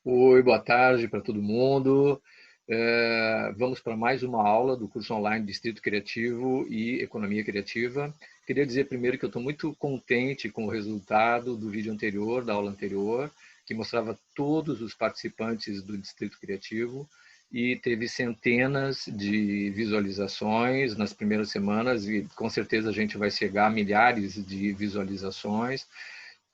Oi, boa tarde para todo mundo. Vamos para mais uma aula do curso online Distrito Criativo e Economia Criativa. Queria dizer primeiro que eu estou muito contente com o resultado do vídeo anterior, da aula anterior, que mostrava todos os participantes do Distrito Criativo e teve centenas de visualizações nas primeiras semanas e com certeza a gente vai chegar a milhares de visualizações.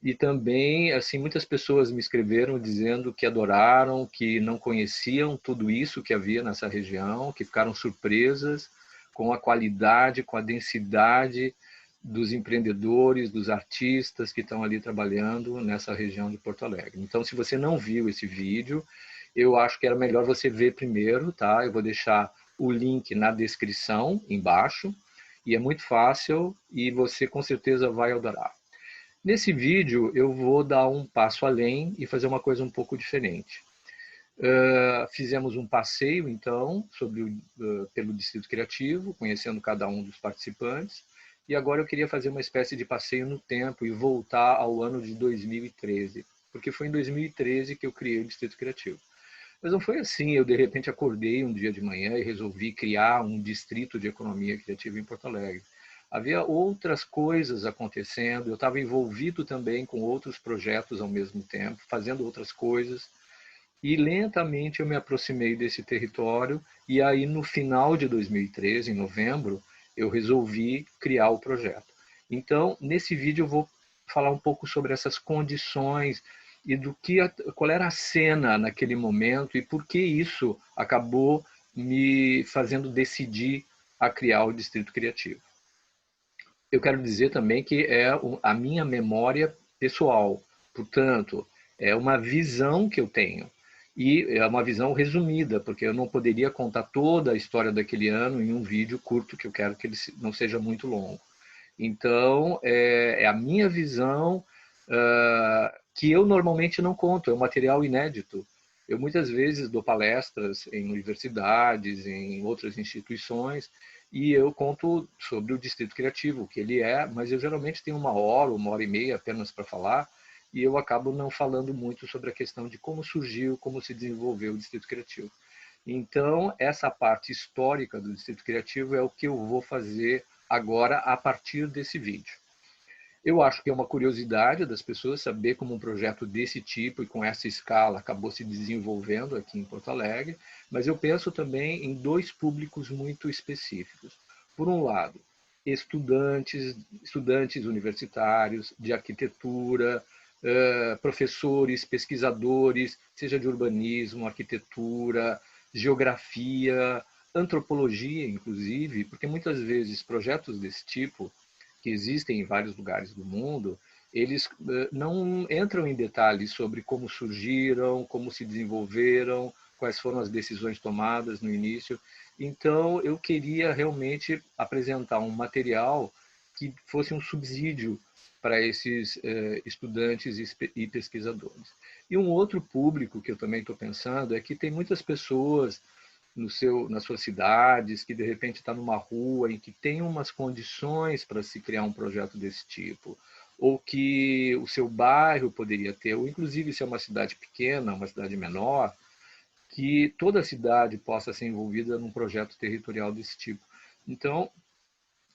E também, assim, muitas pessoas me escreveram dizendo que adoraram, que não conheciam tudo isso que havia nessa região, que ficaram surpresas com a qualidade, com a densidade dos empreendedores, dos artistas que estão ali trabalhando nessa região de Porto Alegre. Então, se você não viu esse vídeo, eu acho que era melhor você ver primeiro, tá? Eu vou deixar o link na descrição embaixo, e é muito fácil e você com certeza vai adorar. Nesse vídeo eu vou dar um passo além e fazer uma coisa um pouco diferente. Fizemos um passeio, então, pelo Distrito Criativo, conhecendo cada um dos participantes, e agora eu queria fazer uma espécie de passeio no tempo e voltar ao ano de 2013, porque foi em 2013 que eu criei o Distrito Criativo. Mas não foi assim, eu de repente acordei um dia de manhã e resolvi criar um distrito de economia criativa em Porto Alegre. Havia outras coisas acontecendo, eu estava envolvido também com outros projetos ao mesmo tempo, fazendo outras coisas, e lentamente eu me aproximei desse território, e aí no final de 2013, em novembro, eu resolvi criar o projeto. Então, nesse vídeo eu vou falar um pouco sobre essas condições e qual era a cena naquele momento e por que isso acabou me fazendo decidir a criar o Distrito Criativo. Eu quero dizer também que é a minha memória pessoal, portanto, é uma visão que eu tenho. E é uma visão resumida, porque eu não poderia contar toda a história daquele ano em um vídeo curto, que eu quero que ele não seja muito longo. Então, é a minha visão que eu normalmente não conto, é um material inédito. Eu muitas vezes dou palestras em universidades, em outras instituições, e eu conto sobre o Distrito Criativo, o que ele é, mas eu geralmente tenho uma hora e meia apenas para falar, e eu acabo não falando muito sobre a questão de como surgiu, como se desenvolveu o Distrito Criativo. Então, essa parte histórica do Distrito Criativo é o que eu vou fazer agora a partir desse vídeo. Eu acho que é uma curiosidade das pessoas saber como um projeto desse tipo e com essa escala acabou se desenvolvendo aqui em Porto Alegre, mas eu penso também em dois públicos muito específicos. Por um lado, estudantes universitários de arquitetura, professores, pesquisadores, seja de urbanismo, arquitetura, geografia, antropologia, inclusive, porque muitas vezes projetos desse tipo que existem em vários lugares do mundo, eles não entram em detalhes sobre como surgiram, como se desenvolveram, quais foram as decisões tomadas no início. Então, eu queria realmente apresentar um material que fosse um subsídio para esses estudantes e pesquisadores. E um outro público que eu também estou pensando é que tem muitas pessoas nas suas cidades, que de repente está numa rua em que tem umas condições para se criar um projeto desse tipo, ou que o seu bairro poderia ter, ou inclusive se é uma cidade pequena, uma cidade menor, que toda a cidade possa ser envolvida num projeto territorial desse tipo. Então,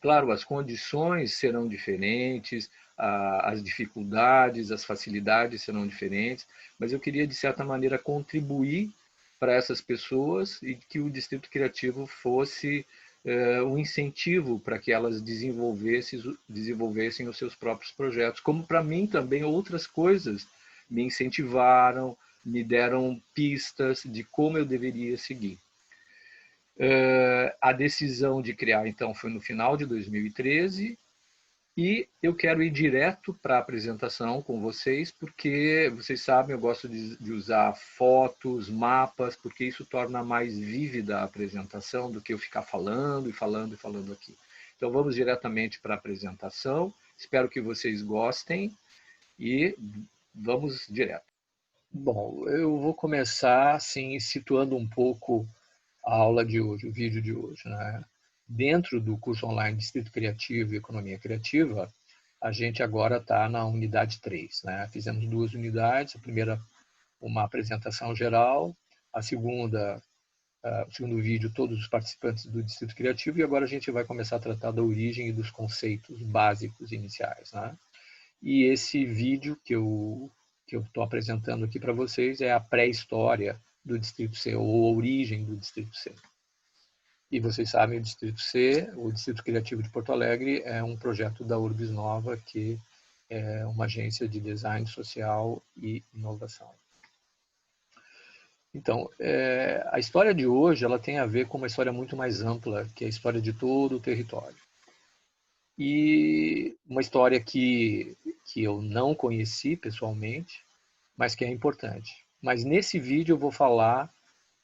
claro, as condições serão diferentes, as dificuldades, as facilidades serão diferentes, mas eu queria, de certa maneira, contribuir para essas pessoas e que o Distrito Criativo fosse um incentivo para que elas desenvolvessem os seus próprios projetos, como para mim também outras coisas me incentivaram, me deram pistas de como eu deveria seguir. A decisão de criar, então, foi no final de 2013 e eu quero ir direto para a apresentação com vocês, porque vocês sabem, eu gosto de usar fotos, mapas, porque isso torna mais vívida a apresentação do que eu ficar falando e falando e falando aqui. Então vamos diretamente para a apresentação, espero que vocês gostem e vamos direto. Bom, eu vou começar assim, situando um pouco a aula de hoje, o vídeo de hoje, né? Dentro do curso online Distrito Criativo e Economia Criativa, a gente agora está na unidade 3, né? Fizemos duas unidades, a primeira uma apresentação geral, o segundo vídeo, todos os participantes do Distrito Criativo, e agora a gente vai começar a tratar da origem e dos conceitos básicos iniciais, né? E esse vídeo que eu estou apresentando aqui para vocês é a pré-história do Distrito C, ou a origem do Distrito C. E vocês sabem, o Distrito C, o Distrito Criativo de Porto Alegre, é um projeto da Urbis Nova, que é uma agência de design social e inovação. Então, a história de hoje ela tem a ver com uma história muito mais ampla, que é a história de todo o território. E uma história que eu não conheci pessoalmente, mas que é importante. Mas nesse vídeo eu vou falar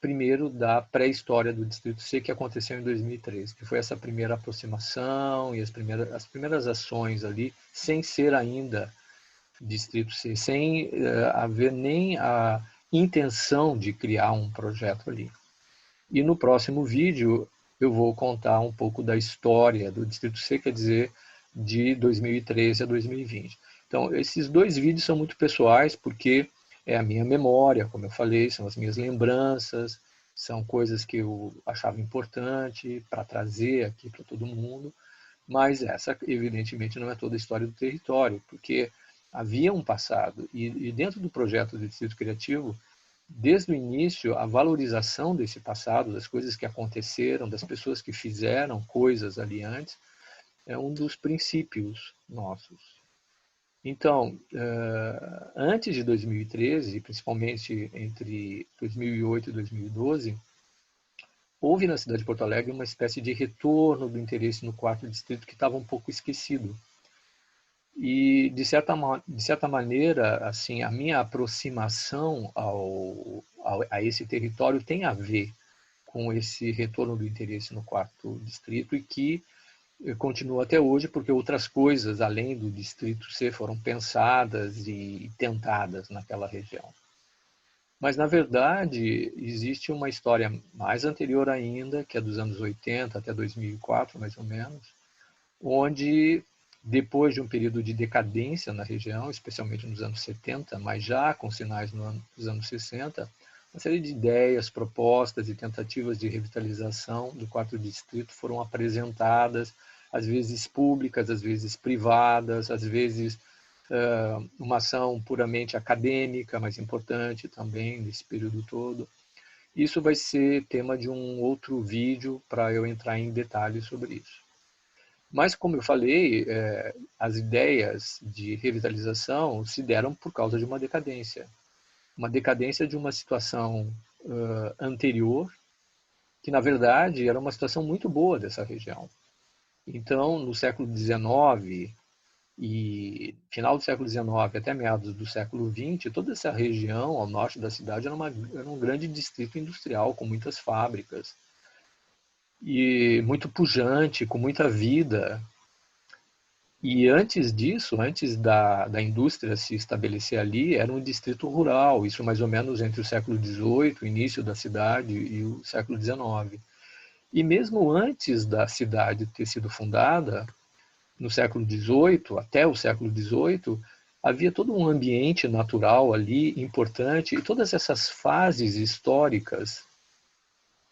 primeiro da pré-história do Distrito C, que aconteceu em 2013, que foi essa primeira aproximação e as primeiras ações ali, sem ser ainda Distrito C, sem haver nem a intenção de criar um projeto ali. E no próximo vídeo eu vou contar um pouco da história do Distrito C, quer dizer, de 2013 a 2020. Então, esses dois vídeos são muito pessoais, porque é a minha memória, como eu falei, são as minhas lembranças, são coisas que eu achava importante para trazer aqui para todo mundo, mas essa, evidentemente, não é toda a história do território, porque havia um passado, e dentro do projeto do Distrito Criativo, desde o início, a valorização desse passado, das coisas que aconteceram, das pessoas que fizeram coisas ali antes, é um dos princípios nossos. Então, antes de 2013, principalmente entre 2008 e 2012, houve na cidade de Porto Alegre uma espécie de retorno do interesse no quarto distrito que estava um pouco esquecido. E, de certa maneira, assim, a minha aproximação a esse território tem a ver com esse retorno do interesse no quarto distrito e que continua até hoje, porque outras coisas, além do Distrito C, foram pensadas e tentadas naquela região. Mas, na verdade, existe uma história mais anterior ainda, que é dos anos 80 até 2004, mais ou menos, onde, depois de um período de decadência na região, especialmente nos anos 70, mas já com sinais nos anos 60, uma série de ideias, propostas e tentativas de revitalização do quarto distrito foram apresentadas, às vezes públicas, às vezes privadas, às vezes uma ação puramente acadêmica, mas importante também nesse período todo. Isso vai ser tema de um outro vídeo para eu entrar em detalhes sobre isso. Mas, como eu falei, as ideias de revitalização se deram por causa de uma decadência de uma situação anterior, que, na verdade, era uma situação muito boa dessa região. Então, no século XIX e final do século XIX até meados do século XX, toda essa região ao norte da cidade era um grande distrito industrial, com muitas fábricas, e muito pujante, com muita vida. E antes disso, antes da indústria se estabelecer ali, era um distrito rural, isso mais ou menos entre o século XVIII, o início da cidade, e o século XIX. E mesmo antes da cidade ter sido fundada, no século XVIII, até o século XVIII, havia todo um ambiente natural ali importante, e todas essas fases históricas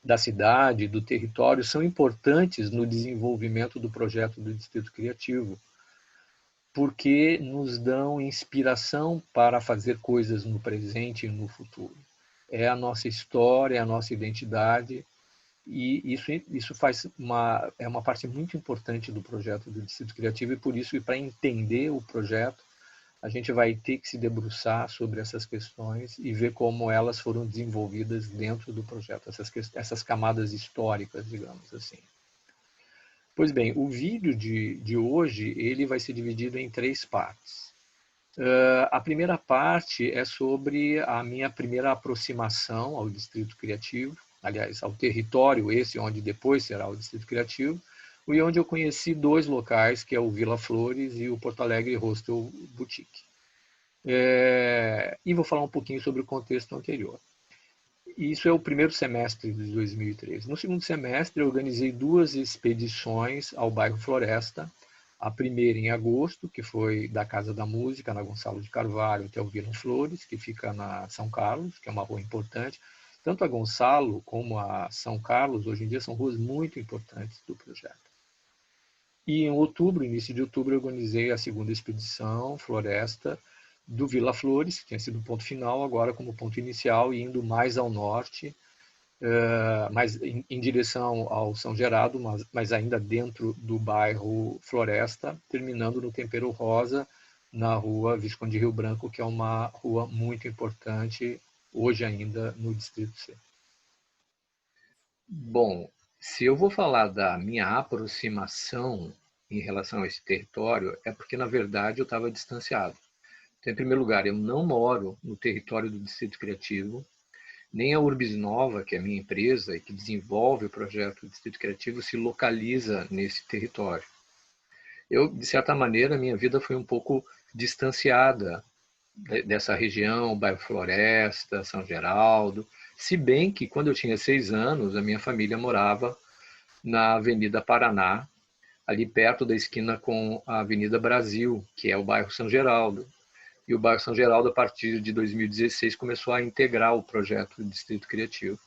da cidade, do território, são importantes no desenvolvimento do projeto do Distrito Criativo, porque nos dão inspiração para fazer coisas no presente e no futuro. É a nossa história, é a nossa identidade, e isso é uma parte muito importante do projeto do Distrito Criativo, e por isso, e para entender o projeto, a gente vai ter que se debruçar sobre essas questões e ver como elas foram desenvolvidas dentro do projeto, essas camadas históricas, digamos assim. Pois bem, o vídeo de hoje ele vai ser dividido em 3 partes. A primeira parte é sobre a minha primeira aproximação ao Distrito Criativo, aliás, ao território esse onde depois será o Distrito Criativo, e onde eu conheci 2 locais, que é o Vila Flores e o Porto Alegre Hostel Boutique. E vou falar um pouquinho sobre o contexto anterior. Isso é o primeiro semestre de 2013. No segundo semestre, eu organizei 2 expedições ao bairro Floresta, A primeira em agosto, que foi da Casa da Música, na Gonçalo de Carvalho, até o Vilas Flores, que fica na São Carlos, que é uma rua importante. Tanto a Gonçalo como a São Carlos, hoje em dia, são ruas muito importantes do projeto. E em outubro, início de outubro, eu organizei a segunda expedição Floresta do Vila Flores, que tinha sido o ponto final, agora como ponto inicial, indo mais ao norte, mais em direção ao São Geraldo, mas ainda dentro do bairro Floresta, terminando no Tempero Rosa, na rua Visconde de Rio Branco, que é uma rua muito importante hoje ainda no Distrito C. Bom, se eu vou falar da minha aproximação em relação a esse território, é porque, na verdade, eu estava distanciado. Então, em primeiro lugar, eu não moro no território do Distrito Criativo, nem a Urbis Nova, que é a minha empresa e que desenvolve o projeto do Distrito Criativo, se localiza nesse território. Eu, de certa maneira, minha vida foi um pouco distanciada dessa região, bairro Floresta, São Geraldo, se bem que quando eu tinha 6 anos, a minha família morava na Avenida Paraná, ali perto da esquina com a Avenida Brasil, que é o bairro São Geraldo. E o bairro São Geraldo, a partir de 2016, começou a integrar o projeto do Distrito Criativo.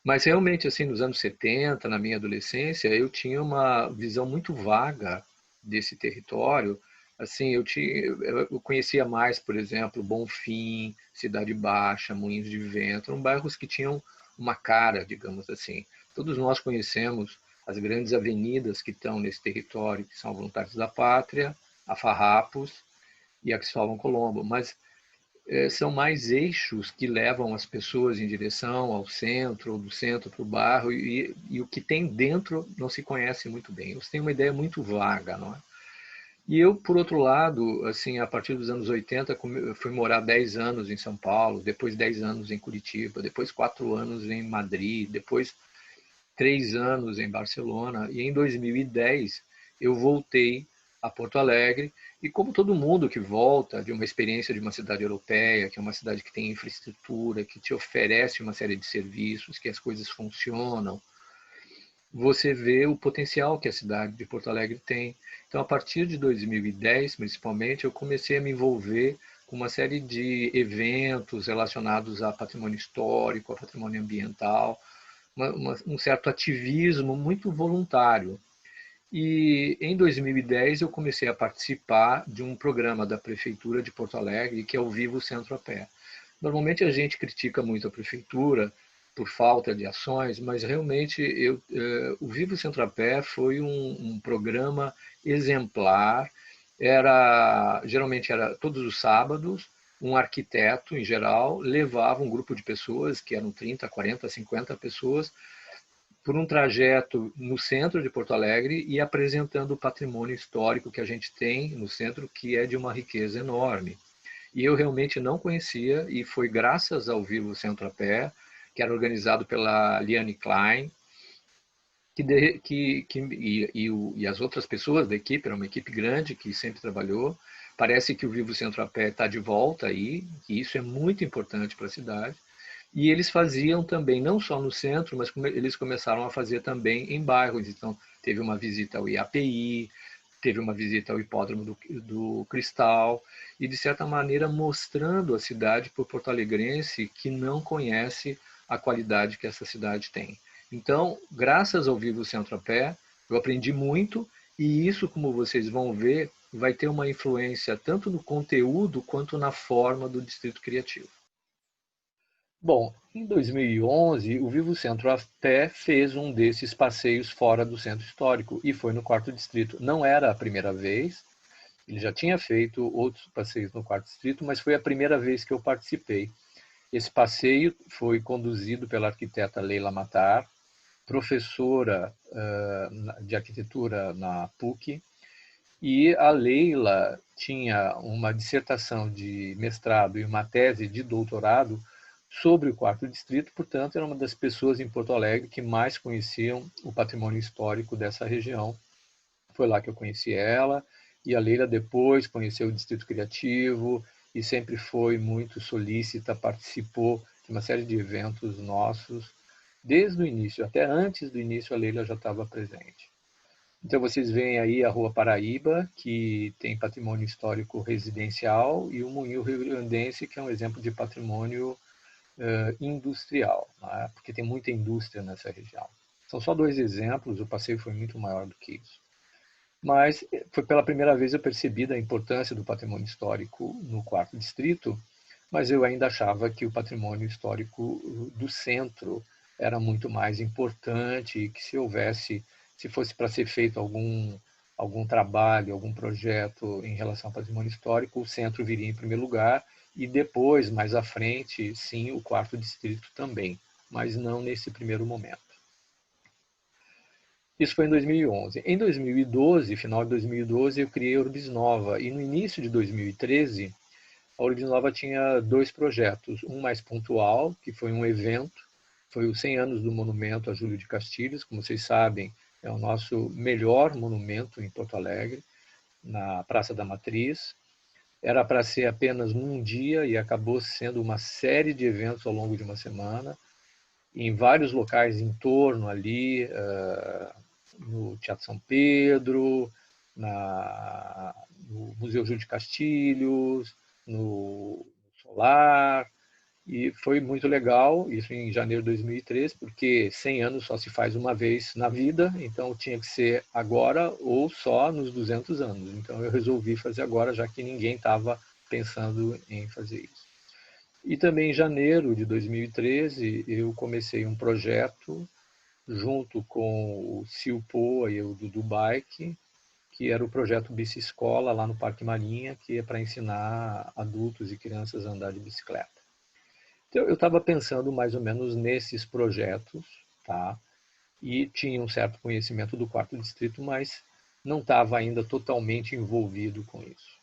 Mas realmente, assim, nos anos 70, na minha adolescência, eu tinha uma visão muito vaga desse território. Assim, eu conhecia mais, por exemplo, Bonfim, Cidade Baixa, Moinhos de Vento, eram bairros que tinham uma cara, digamos assim. Todos nós conhecemos as grandes avenidas que estão nesse território, que são a Voluntários da Pátria, a Farrapos e a Cristóvão Colombo, mas são mais eixos que levam as pessoas em direção ao centro, ou do centro para o bairro, e o que tem dentro não se conhece muito bem. Você tem uma ideia muito vaga, não é? E eu, por outro lado, assim, a partir dos anos 80, fui morar 10 anos em São Paulo, depois 10 anos em Curitiba, depois 4 anos em Madrid, depois 3 anos em Barcelona, e em 2010 eu voltei a Porto Alegre, e como todo mundo que volta de uma experiência de uma cidade europeia, que é uma cidade que tem infraestrutura, que te oferece uma série de serviços, que as coisas funcionam, você vê o potencial que a cidade de Porto Alegre tem. Então, a partir de 2010, principalmente, eu comecei a me envolver com uma série de eventos relacionados a patrimônio histórico, a patrimônio ambiental, um certo ativismo muito voluntário. E em 2010 eu comecei a participar de um programa da Prefeitura de Porto Alegre, que é o Vivo Centro a Pé. Normalmente a gente critica muito a Prefeitura por falta de ações, mas realmente o Vivo Centro a Pé foi um programa exemplar. Geralmente era todos os sábados, um arquiteto, em geral, levava um grupo de pessoas, que eram 30, 40, 50 pessoas, por um trajeto no centro de Porto Alegre e apresentando o patrimônio histórico que a gente tem no centro, que é de uma riqueza enorme. E eu realmente não conhecia, e foi graças ao Vivo Centro a Pé, que era organizado pela Liane Klein, e as outras pessoas da equipe, era uma equipe grande que sempre trabalhou. Parece que o Vivo Centro a Pé está de volta aí, e isso é muito importante para a cidade. E eles faziam também, não só no centro, mas eles começaram a fazer também em bairros. Então, teve uma visita ao IAPI, teve uma visita ao Hipódromo do Cristal, e, de certa maneira, mostrando a cidade para o porto-alegrense que não conhece a qualidade que essa cidade tem. Então, graças ao Vivo Centro-Pé, eu aprendi muito, e isso, como vocês vão ver, vai ter uma influência tanto no conteúdo quanto na forma do Distrito Criativo. Bom, em 2011, o Vivo Centro a Pé fez um desses passeios fora do centro histórico e foi no quarto distrito. Não era a primeira vez, ele já tinha feito outros passeios no quarto distrito, mas foi a primeira vez que eu participei. Esse passeio foi conduzido pela arquiteta Leila Matar, professora de arquitetura na PUC, e a Leila tinha uma dissertação de mestrado e uma tese de doutorado sobre o quarto distrito, portanto, era uma das pessoas em Porto Alegre que mais conheciam o patrimônio histórico dessa região. Foi lá que eu conheci ela, e a Leila depois conheceu o Distrito Criativo e sempre foi muito solícita, participou de uma série de eventos nossos, desde o início, até antes do início a Leila já estava presente. Então vocês veem aí a Rua Paraíba, que tem patrimônio histórico residencial, e o Moinho Rio-Grandense, que é um exemplo de patrimônio industrial, né? Porque tem muita indústria nessa região. São só dois exemplos, o passeio foi muito maior do que isso. Mas foi pela primeira vez eu percebi a importância do patrimônio histórico no quarto distrito, mas eu ainda achava que o patrimônio histórico do centro era muito mais importante e que se fosse para ser feito algum trabalho, algum projeto em relação ao patrimônio histórico, o centro viria em primeiro lugar e depois, mais à frente, sim, o quarto distrito também, mas não nesse primeiro momento. Isso foi em 2011. Em 2012, final de 2012, eu criei a Urbis Nova e no início de 2013, a Urbis Nova tinha dois projetos, um mais pontual, que foi um evento, foi os 100 anos do monumento a Júlio de Castilhos, como vocês sabem, é o nosso melhor monumento em Porto Alegre, na Praça da Matriz. Era para ser apenas num dia e acabou sendo uma série de eventos ao longo de uma semana, em vários locais em torno ali, no Teatro São Pedro, no Museu Júlio de Castilhos, no Solar, e foi muito legal, isso em janeiro de 2003, porque 100 anos só se faz uma vez na vida, então tinha que ser agora ou só nos 200 anos. Então eu resolvi fazer agora, já que ninguém estava pensando em fazer isso. E também em janeiro de 2013 eu comecei um projeto junto com o Silpo e o Dudu Bike, que era o projeto Bici Escola lá no Parque Marinha, que é para ensinar adultos e crianças a andar de bicicleta. Então, eu estava pensando mais ou menos nesses projetos, tá? E tinha um certo conhecimento do quarto distrito, mas não estava ainda totalmente envolvido com isso.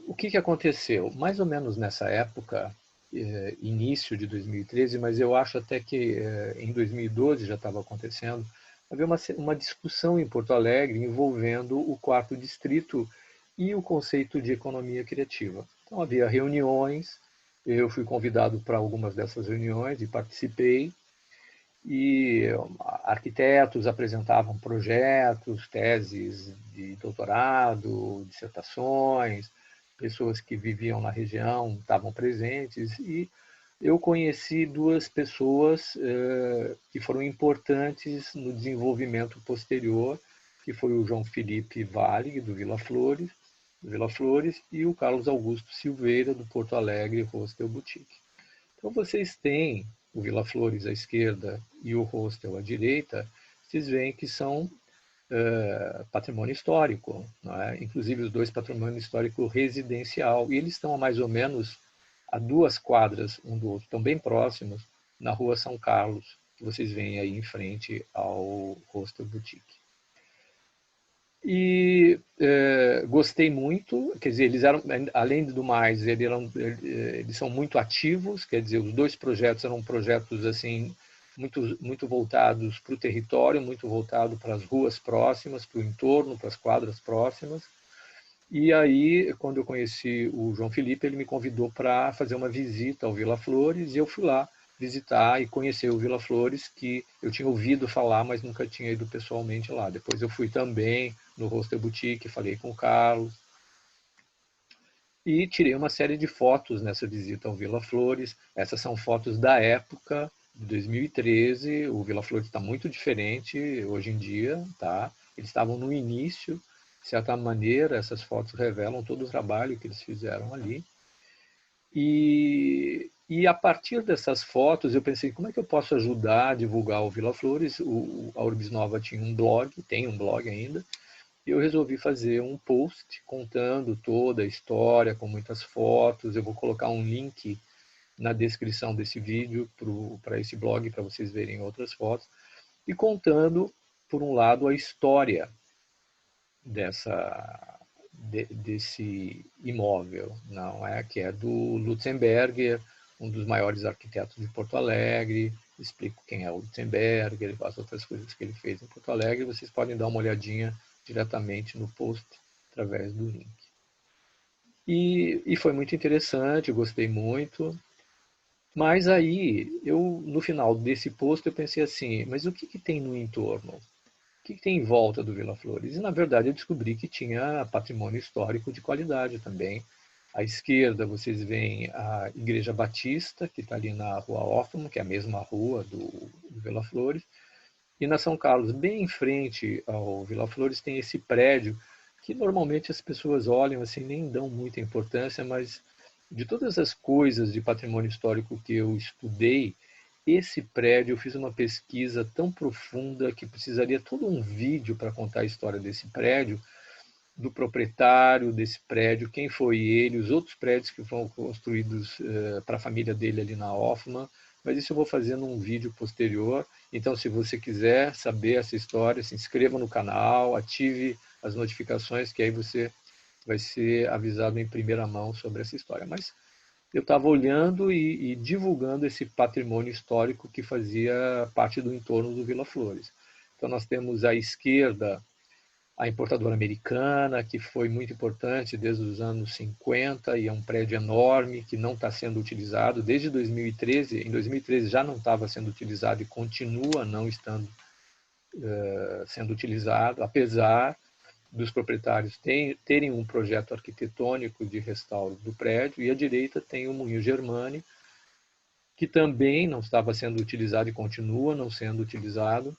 O que aconteceu? Mais ou menos nessa época, início de 2013, mas eu acho até que em 2012 já estava acontecendo, havia uma discussão em Porto Alegre envolvendo o quarto distrito e o conceito de economia criativa. Então havia reuniões, eu fui convidado para algumas dessas reuniões e participei, e arquitetos apresentavam projetos, teses de doutorado, dissertações, pessoas que viviam na região estavam presentes, e eu conheci duas pessoas que foram importantes no desenvolvimento posterior, que foi o João Felipe Valle, do Vila Flores, e o Carlos Augusto Silveira, do Porto Alegre Hostel Boutique. Então vocês têm o Vila Flores à esquerda e o hostel à direita, vocês veem que são patrimônio histórico, não é? Inclusive os dois patrimônio histórico residencial, e eles estão a mais ou menos a 2 quadras um do outro, estão bem próximos, na rua São Carlos, que vocês veem aí em frente ao Hostel Boutique. E gostei muito, quer dizer, eles eram, além do mais, eles são muito ativos, quer dizer, os dois projetos eram projetos assim muito voltados para o território, muito voltado para as ruas próximas, para o entorno, para as quadras próximas. E aí, quando eu conheci o João Felipe, ele me convidou para fazer uma visita ao Vila Flores, e eu fui lá visitar e conhecer o Vila Flores, que eu tinha ouvido falar, mas nunca tinha ido pessoalmente lá. Depois eu fui também no Hostel Boutique, falei com o Carlos, e tirei uma série de fotos nessa visita ao Vila Flores. Essas são fotos da época, de 2013, o Vila Flores está muito diferente hoje em dia, tá? Eles estavam no início, de certa maneira, essas fotos revelam todo o trabalho que eles fizeram ali. E a partir dessas fotos, eu pensei, como é que eu posso ajudar a divulgar o Vila Flores? A Urbis Nova tinha um blog, tem um blog ainda, e eu resolvi fazer um post contando toda a história, com muitas fotos. Eu vou colocar um link na descrição desse vídeo para esse blog, para vocês verem outras fotos, e contando, por um lado, a história desse imóvel, não é? Que é do Lutzenberger, um dos maiores arquitetos de Porto Alegre. Explico quem é o Lutzenberger, as outras coisas que ele fez em Porto Alegre. Vocês podem dar uma olhadinha diretamente no post através do link. E foi muito interessante, gostei muito. Mas aí, no final desse post, eu pensei assim, mas o que tem no entorno? O que tem em volta do Vila Flores? E, na verdade, eu descobri que tinha patrimônio histórico de qualidade também. À esquerda, vocês veem a Igreja Batista, que está ali na Rua Hoffman, que é a mesma rua do Vila Flores. E na São Carlos, bem em frente ao Vila Flores, tem esse prédio que normalmente as pessoas olham assim, nem dão muita importância, mas de todas as coisas de patrimônio histórico que eu estudei, esse prédio, eu fiz uma pesquisa tão profunda que precisaria todo um vídeo para contar a história desse prédio, do proprietário desse prédio, quem foi ele, os outros prédios que foram construídos para a família dele ali na Hoffman, mas isso eu vou fazer num vídeo posterior. Então, se você quiser saber essa história, se inscreva no canal, ative as notificações, que aí você vai ser avisado em primeira mão sobre essa história. Mas eu estava olhando e divulgando esse patrimônio histórico que fazia parte do entorno do Vila Flores. Então, nós temos à esquerda a importadora americana, que foi muito importante desde os anos 50 e é um prédio enorme que não está sendo utilizado desde 2013. Em 2013 já não estava sendo utilizado e continua não estando sendo utilizado, apesar dos proprietários terem um projeto arquitetônico de restauro do prédio. E à direita tem o Moinho Germani, que também não estava sendo utilizado e continua não sendo utilizado,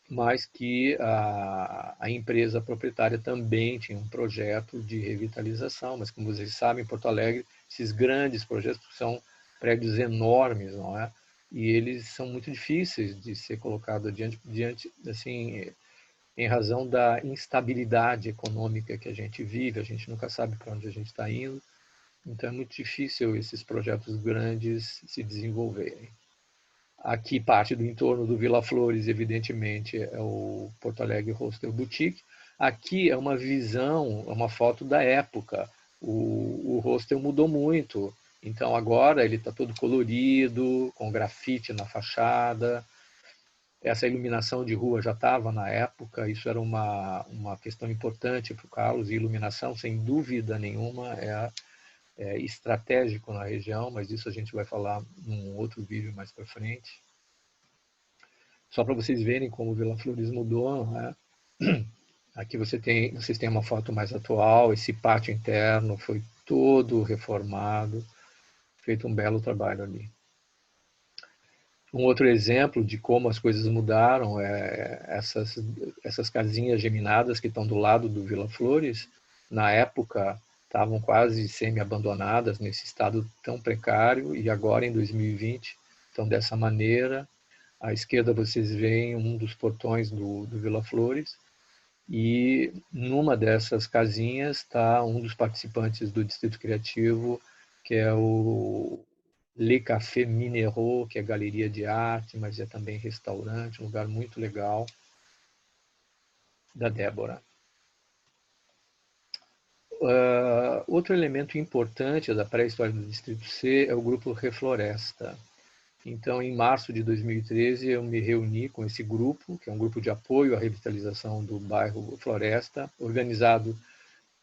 mas que a empresa proprietária também tinha um projeto de revitalização. Mas, como vocês sabem, em Porto Alegre, esses grandes projetos são prédios enormes, não é? E eles são muito difíceis de ser colocados diante assim, em razão da instabilidade econômica que a gente vive. A gente nunca sabe para onde a gente está indo, então é muito difícil esses projetos grandes se desenvolverem. Aqui, parte do entorno do Vila Flores, evidentemente, é o Porto Alegre Hostel Boutique. Aqui é uma visão, é uma foto da época. O hostel mudou muito, então agora ele está todo colorido, com grafite na fachada. Essa iluminação de rua já estava na época, isso era uma questão importante para o Carlos, e iluminação, sem dúvida nenhuma, é estratégico na região, mas isso a gente vai falar num outro vídeo mais para frente. Só para vocês verem como o Vila Flores mudou, né? Aqui vocês têm uma foto mais atual, esse pátio interno foi todo reformado, feito um belo trabalho ali. Um outro exemplo de como as coisas mudaram é essas casinhas geminadas que estão do lado do Vila Flores. Na época, estavam quase semi-abandonadas nesse estado tão precário, e agora, em 2020, estão dessa maneira. À esquerda vocês veem um dos portões do Vila Flores, e numa dessas casinhas está um dos participantes do Distrito Criativo, que é o Le Café Minero, que é galeria de arte, mas é também restaurante, um lugar muito legal, da Débora. Outro elemento importante da pré-história do Distrito C é o grupo Refloresta. Então, em março de 2013, eu me reuni com esse grupo, que é um grupo de apoio à revitalização do bairro Floresta, organizado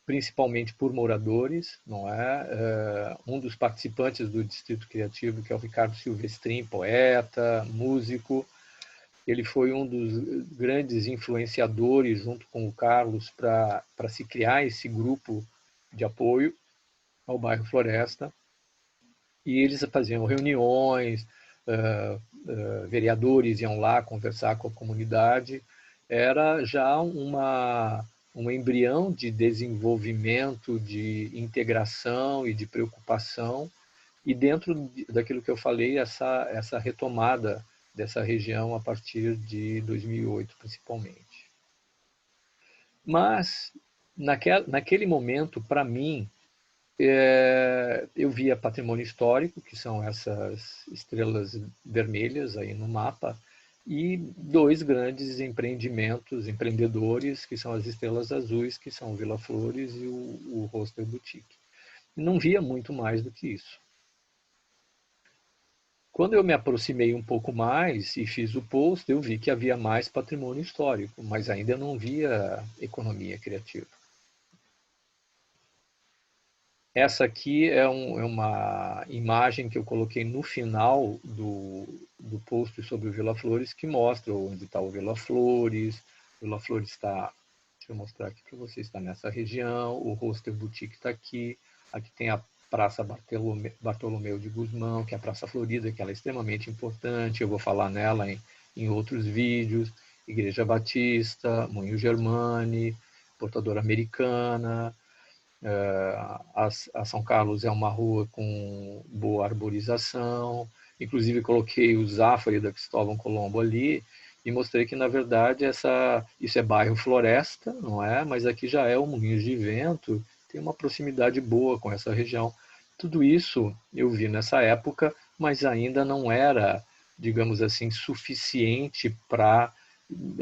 principalmente por moradores, não é? Um dos participantes do Distrito Criativo, que é o Ricardo Silvestrin, poeta, músico, ele foi um dos grandes influenciadores, junto com o Carlos, para se criar esse grupo de apoio ao bairro Floresta. E eles faziam reuniões, vereadores iam lá conversar com a comunidade. Era já um embrião de desenvolvimento, de integração e de preocupação, e dentro daquilo que eu falei, essa retomada dessa região a partir de 2008, principalmente. Mas, naquele momento, para mim, eu via patrimônio histórico, que são essas estrelas vermelhas aí no mapa, e dois grandes empreendedores, que são as estrelas azuis, que são o Vila Flores e o Hostel Boutique. Não via muito mais do que isso. Quando eu me aproximei um pouco mais e fiz o post, eu vi que havia mais patrimônio histórico, mas ainda não via economia criativa. Essa aqui é uma imagem que eu coloquei no final do post sobre o Vila Flores, que mostra onde está o Vila Flores. O Vila Flores está, deixa eu mostrar aqui para vocês, está nessa região. O Hostel Boutique está aqui. Aqui tem a Praça Bartolomeu de Gusmão, que é a Praça Florida, que ela é extremamente importante. Eu vou falar nela em outros vídeos. Igreja Batista, Moinho Germani, Portadora Americana. A São Carlos é uma rua com boa arborização, inclusive coloquei o Zafari da Cristóvão Colombo ali e mostrei que, na verdade, isso é bairro Floresta, não é? Mas aqui já é o Moinhos de Vento, tem uma proximidade boa com essa região. Tudo isso eu vi nessa época, mas ainda não era, digamos assim, suficiente para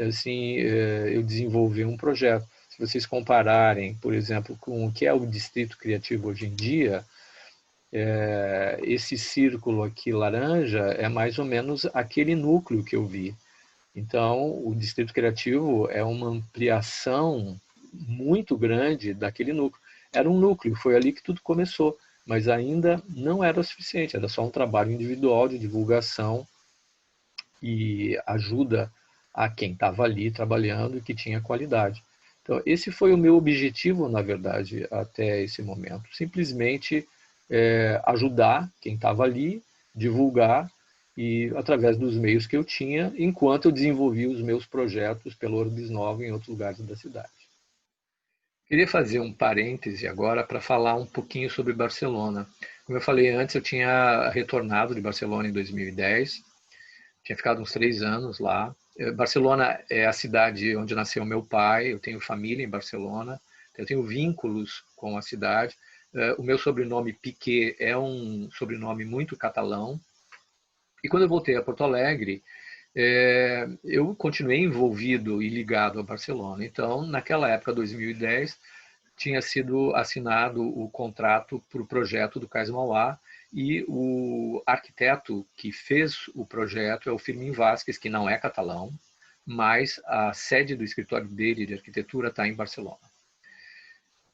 assim, eu desenvolver um projeto. Se vocês compararem, por exemplo, com o que é o Distrito Criativo hoje em dia, esse círculo aqui laranja é mais ou menos aquele núcleo que eu vi. Então, o Distrito Criativo é uma ampliação muito grande daquele núcleo. Era um núcleo, foi ali que tudo começou, mas ainda não era suficiente, era só um trabalho individual de divulgação e ajuda a quem estava ali trabalhando e que tinha qualidade. Então, esse foi o meu objetivo, na verdade, até esse momento. Simplesmente ajudar quem estava ali, divulgar, e através dos meios que eu tinha, enquanto eu desenvolvia os meus projetos pelo Orbis Nova em outros lugares da cidade. Queria fazer um parêntese agora para falar um pouquinho sobre Barcelona. Como eu falei antes, eu tinha retornado de Barcelona em 2010, tinha ficado uns 3 anos lá. Barcelona é a cidade onde nasceu meu pai, eu tenho família em Barcelona, eu tenho vínculos com a cidade. O meu sobrenome Piqué é um sobrenome muito catalão. E quando eu voltei a Porto Alegre, eu continuei envolvido e ligado a Barcelona. Então, naquela época, 2010, tinha sido assinado o contrato para o projeto do Cais Mauá e o arquiteto que fez o projeto é o Firmin Vasquez, que não é catalão, mas a sede do escritório dele de arquitetura está em Barcelona.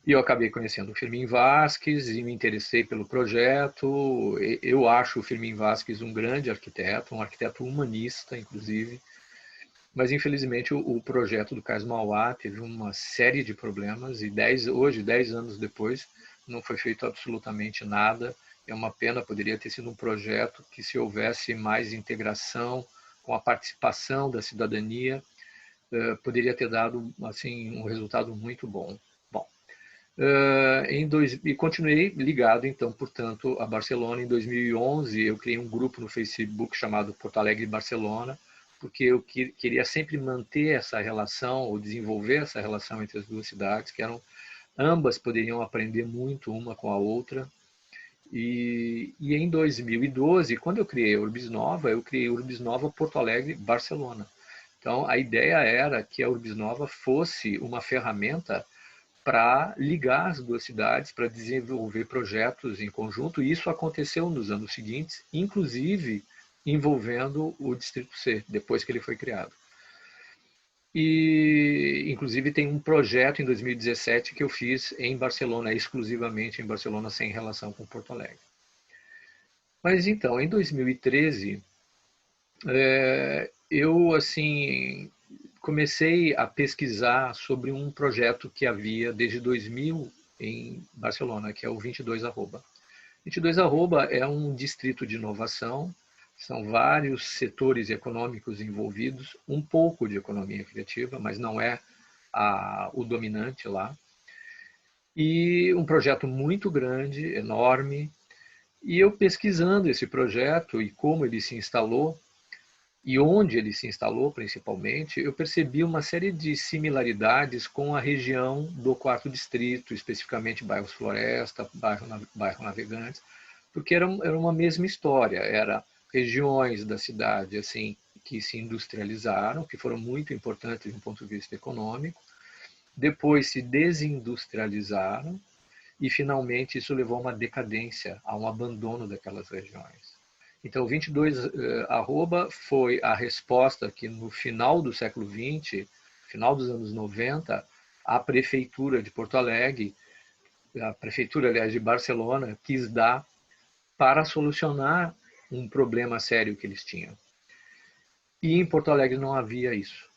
E eu acabei conhecendo o Firmin Vasquez e me interessei pelo projeto. Eu acho o Firmin Vasquez um grande arquiteto, um arquiteto humanista, inclusive. Mas, infelizmente, o projeto do Cais Mauá teve uma série de problemas e hoje, 10 anos depois, não foi feito absolutamente nada. É uma pena, poderia ter sido um projeto que, se houvesse mais integração com a participação da cidadania, poderia ter dado assim um resultado muito bom. Bom, e continuei ligado, então, portanto, a Barcelona. Em 2011, eu criei um grupo no Facebook chamado Porto Alegre Barcelona, porque eu queria sempre manter essa relação, ou desenvolver essa relação entre as duas cidades, que ambas poderiam aprender muito uma com a outra. E em 2012, quando eu criei a Urbis Nova, eu criei a Urbis Nova Porto Alegre Barcelona. Então, a ideia era que a Urbis Nova fosse uma ferramenta para ligar as duas cidades, para desenvolver projetos em conjunto. E isso aconteceu nos anos seguintes, inclusive envolvendo o Distrito C, depois que ele foi criado. E, inclusive, tem um projeto em 2017 que eu fiz em Barcelona, exclusivamente em Barcelona, sem relação com Porto Alegre. Mas, então, em 2013, eu, assim, comecei a pesquisar sobre um projeto que havia desde 2000 em Barcelona, que é o 22 Arroba. 22 Arroba é um distrito de inovação, são vários setores econômicos envolvidos, um pouco de economia criativa, mas não é o dominante lá. E um projeto muito grande, enorme. E eu pesquisando esse projeto e como ele se instalou, e onde ele se instalou principalmente, eu percebi uma série de similaridades com a região do Quarto Distrito, especificamente bairros Floresta, bairro Navegantes, porque era uma mesma história, era regiões da cidade assim que se industrializaram, que foram muito importantes do ponto de vista econômico, depois se desindustrializaram e finalmente isso levou a uma decadência, a um abandono daquelas regiões. Então, o 22 Arroba foi a resposta que, no final do século XX, final dos anos 90, a Prefeitura de Porto Alegre a prefeitura, aliás, de Barcelona, quis dar para solucionar um problema sério que eles tinham. E em Porto Alegre não havia isso,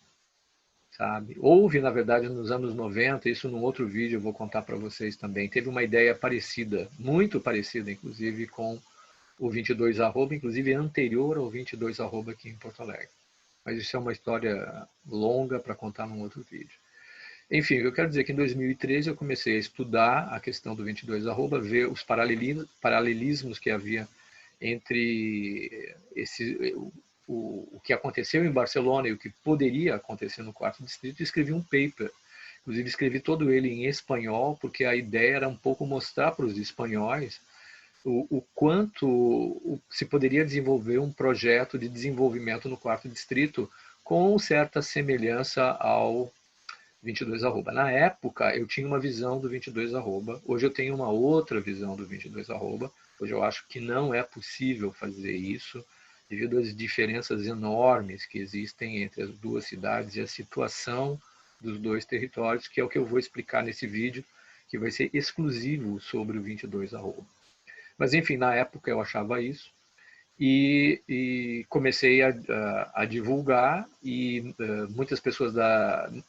sabe? Houve, na verdade, nos anos 90, isso num outro vídeo eu vou contar para vocês também, teve uma ideia parecida, muito parecida, inclusive, com o 22 arroba, inclusive anterior ao 22 arroba aqui em Porto Alegre. Mas isso é uma história longa para contar num outro vídeo. Enfim, eu quero dizer que em 2013 eu comecei a estudar a questão do 22 arroba, ver os paralelismos que havia entre o que aconteceu em Barcelona e o que poderia acontecer no quarto distrito, e escrevi um paper. Inclusive escrevi todo ele em espanhol, porque a ideia era um pouco mostrar para os espanhóis o quanto se poderia desenvolver um projeto de desenvolvimento no quarto distrito com certa semelhança ao 22 arroba. Na época, eu tinha uma visão do 22 arroba. Hoje eu tenho uma outra visão do 22 arroba. Hoje eu acho que não é possível fazer isso, devido às diferenças enormes que existem entre as duas cidades e a situação dos dois territórios, que é o que eu vou explicar nesse vídeo, que vai ser exclusivo sobre o 22 arroba. Mas, enfim, na época eu achava isso. E comecei a divulgar, e muitas pessoas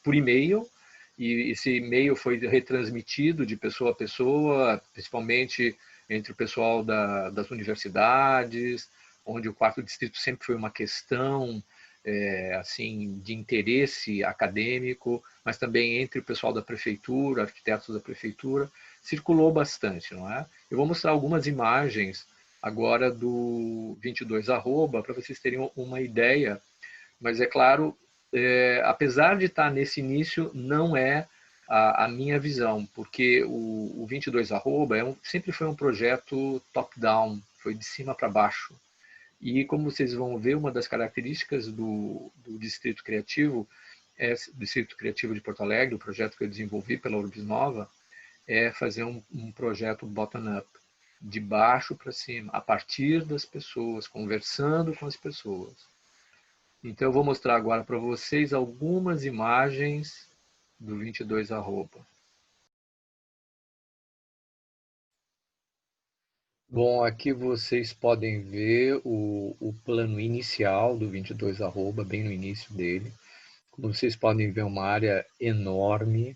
por e-mail, e esse e-mail foi retransmitido de pessoa a pessoa, principalmente entre o pessoal das universidades, onde o quarto distrito sempre foi uma questão assim de interesse acadêmico, mas também entre o pessoal da prefeitura, arquitetos da prefeitura, circulou bastante, não é? Eu vou mostrar algumas imagens agora do 22 arroba, para vocês terem uma ideia, mas é claro, apesar de estar nesse início, não é a minha visão, porque o 22 arroba sempre foi um projeto top-down, foi de cima para baixo. E como vocês vão ver, uma das características do Distrito Criativo, Distrito Criativo de Porto Alegre, o projeto que eu desenvolvi pela Urbis Nova, é fazer um projeto bottom-up, de baixo para cima, a partir das pessoas, conversando com as pessoas. Então eu vou mostrar agora para vocês algumas imagens do 22 arroba. Bom, aqui vocês podem ver o plano inicial do 22 arroba, bem no início dele. Como vocês podem ver, uma área enorme,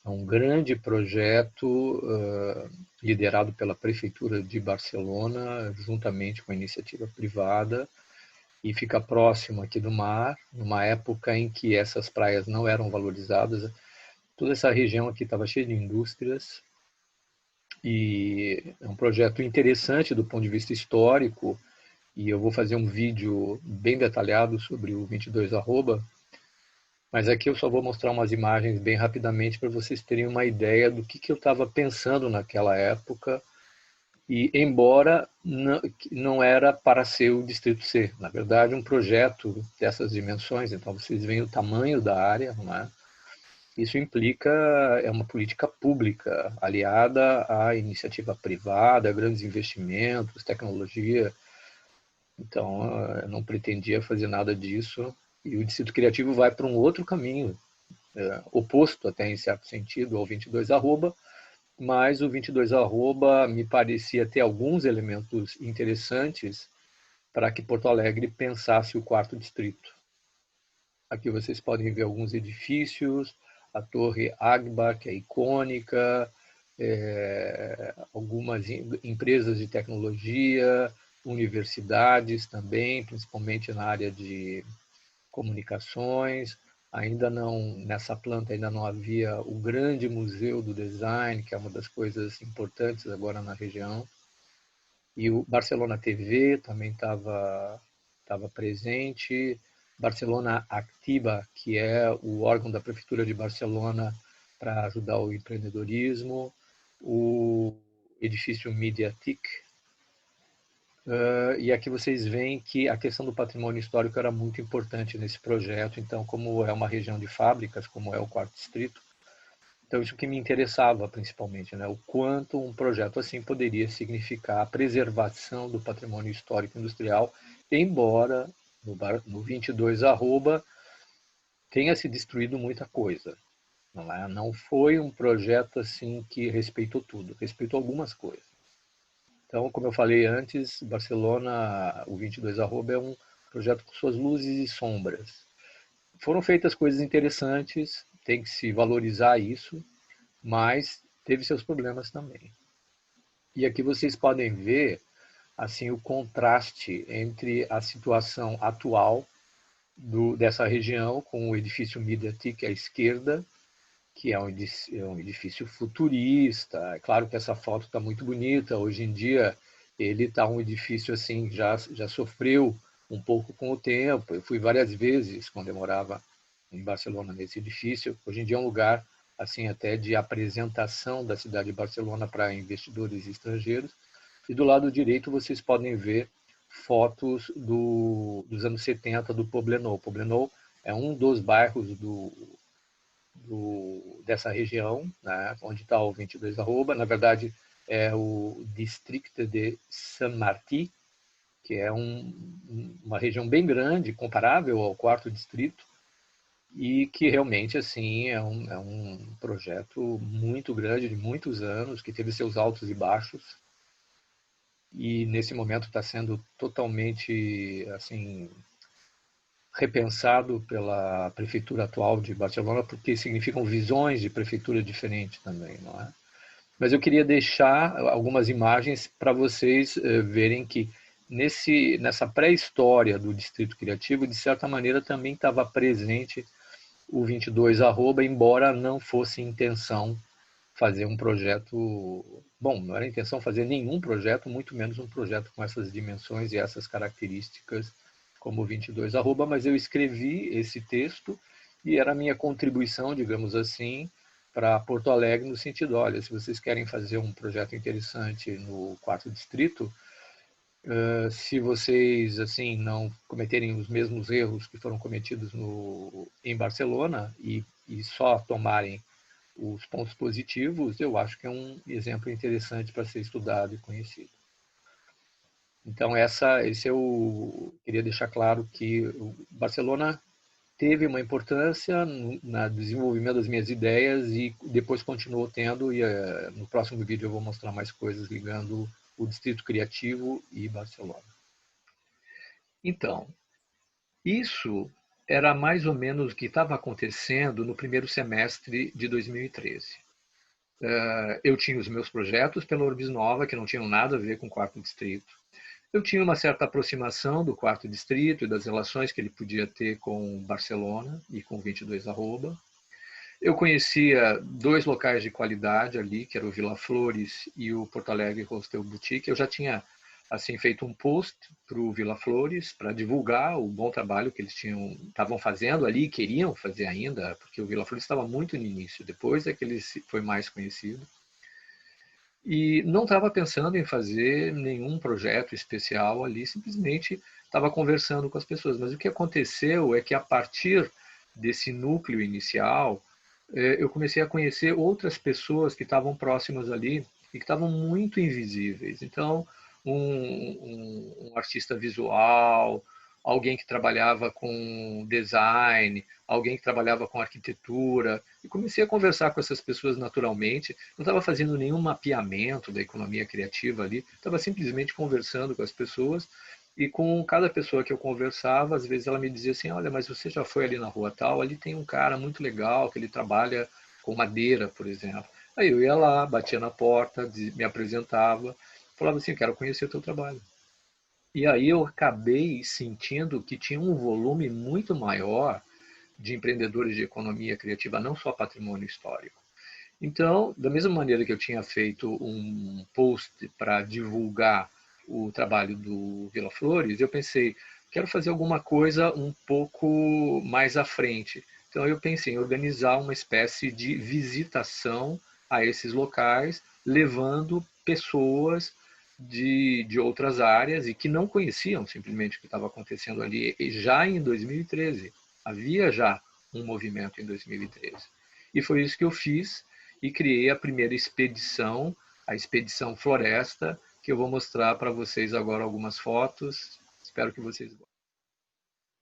é um grande projeto liderado pela Prefeitura de Barcelona, juntamente com a iniciativa privada, e fica próximo aqui do mar, numa época em que essas praias não eram valorizadas. Toda essa região aqui estava cheia de indústrias, e é um projeto interessante do ponto de vista histórico, e eu vou fazer um vídeo bem detalhado sobre o 22 arroba, mas aqui eu só vou mostrar umas imagens bem rapidamente para vocês terem uma ideia do que eu estava pensando naquela época, e embora não era para ser o Distrito C, na verdade um projeto dessas dimensões, então vocês veem o tamanho da área, não é? Isso implica, é uma política pública, aliada à iniciativa privada, grandes investimentos, tecnologia. Então, eu não pretendia fazer nada disso. E o Distrito Criativo vai para um outro caminho, oposto até em certo sentido ao 22 arroba, mas o 22 arroba me parecia ter alguns elementos interessantes para que Porto Alegre pensasse o quarto distrito. Aqui vocês podem ver alguns edifícios, a Torre Agba, que é icônica, algumas empresas de tecnologia, universidades também, principalmente na área de comunicações. Ainda não, nessa planta ainda não havia o grande museu do design, que é uma das coisas importantes agora na região. E o Barcelona TV também estava presente. Barcelona Activa, que é o órgão da Prefeitura de Barcelona para ajudar o empreendedorismo. O edifício Mediatic. E aqui vocês veem que a questão do patrimônio histórico era muito importante nesse projeto. Então, como é uma região de fábricas, como é o quarto distrito, então isso que me interessava principalmente, né? O quanto um projeto assim poderia significar a preservação do patrimônio histórico industrial, embora no 22 arroba tenha se destruído muita coisa. Não é? Não foi um projeto assim que respeitou tudo, respeitou algumas coisas. Então, como eu falei antes, Barcelona, o 22 Arroba é um projeto com suas luzes e sombras. Foram feitas coisas interessantes, tem que se valorizar isso, mas teve seus problemas também. E aqui vocês podem ver assim o contraste entre a situação atual dessa região com o edifício Mediatic à esquerda, que é um edifício futurista. É claro que essa foto está muito bonita. Hoje em dia ele está um edifício assim já sofreu um pouco com o tempo. Eu fui várias vezes quando eu morava em Barcelona nesse edifício. Hoje em dia é um lugar assim até de apresentação da cidade de Barcelona para investidores estrangeiros. E do lado direito vocês podem ver fotos dos anos 70 do Poblenou. Poblenou é um dos bairros dessa região, né, onde está o 22 Arroba. Na verdade, é o Distrito de Saint-Martí, que é uma região bem grande, comparável ao 4º Distrito, e que realmente assim é um projeto muito grande, de muitos anos, que teve seus altos e baixos, e nesse momento está sendo totalmente assim repensado pela prefeitura atual de Barcelona, porque significam visões de prefeitura diferentes também, não é? Mas eu queria deixar algumas imagens para vocês verem que nessa pré-história do Distrito Criativo, de certa maneira, também estava presente o 22 Arroba, embora não fosse intenção fazer um projeto... Bom, não era intenção fazer nenhum projeto, muito menos um projeto com essas dimensões e essas características como 22 Arroba, mas eu escrevi esse texto e era a minha contribuição, digamos assim, para Porto Alegre, no sentido, olha, se vocês querem fazer um projeto interessante no 4º Distrito, se vocês assim não cometerem os mesmos erros que foram cometidos em Barcelona e só tomarem os pontos positivos, eu acho que é um exemplo interessante para ser estudado e conhecido. Então, queria deixar claro que o Barcelona teve uma importância no desenvolvimento das minhas ideias e depois continuou tendo, e no próximo vídeo eu vou mostrar mais coisas ligando o Distrito Criativo e Barcelona. Então, isso era mais ou menos o que estava acontecendo no primeiro semestre de 2013. Eu tinha os meus projetos pela Urbis Nova, que não tinham nada a ver com o 4º Distrito. Eu tinha uma certa aproximação do 4º Distrito e das relações que ele podia ter com Barcelona e com 22 Arroba. Eu conhecia 2 locais de qualidade ali, que era o Vila Flores e o Porto Alegre Hostel Boutique. Eu já tinha assim feito um post para o Vila Flores para divulgar o bom trabalho que eles estavam fazendo ali e queriam fazer ainda, porque o Vila Flores estava muito no início, depois é que ele foi mais conhecido. E não estava pensando em fazer nenhum projeto especial ali, simplesmente estava conversando com as pessoas. Mas o que aconteceu é que a partir desse núcleo inicial, eu comecei a conhecer outras pessoas que estavam próximas ali e que estavam muito invisíveis. Então, um artista visual, alguém que trabalhava com design, alguém que trabalhava com arquitetura, e comecei a conversar com essas pessoas naturalmente. Não estava fazendo nenhum mapeamento da economia criativa ali, estava simplesmente conversando com as pessoas, e com cada pessoa que eu conversava, às vezes ela me dizia assim, olha, mas você já foi ali na rua tal, ali tem um cara muito legal, que ele trabalha com madeira, por exemplo. Aí eu ia lá, batia na porta, me apresentava, falava assim, quero conhecer o teu trabalho. E aí eu acabei sentindo que tinha um volume muito maior de empreendedores de economia criativa, não só patrimônio histórico. Então, da mesma maneira que eu tinha feito um post para divulgar o trabalho do Vila Flores, eu pensei, quero fazer alguma coisa um pouco mais à frente. Então, eu pensei em organizar uma espécie de visitação a esses locais, levando pessoas de outras áreas e que não conheciam simplesmente o que estava acontecendo ali já em 2013. Havia já um movimento em 2013. E foi isso que eu fiz e criei a primeira expedição, a Expedição Floresta, que eu vou mostrar para vocês agora algumas fotos. Espero que vocês gostem.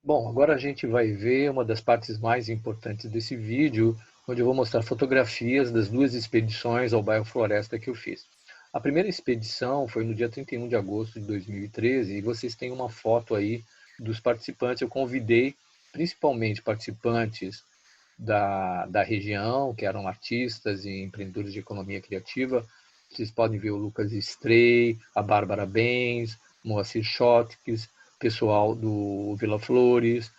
Bom, agora a gente vai ver uma das partes mais importantes desse vídeo, onde eu vou mostrar fotografias das 2 expedições ao bairro Floresta que eu fiz. A primeira expedição foi no dia 31 de agosto de 2013 e vocês têm uma foto aí dos participantes. Eu convidei principalmente participantes da região, que eram artistas e empreendedores de economia criativa. Vocês podem ver o Lucas Stray, a Bárbara Benz, Moacir Schottks, pessoal do Vila Flores,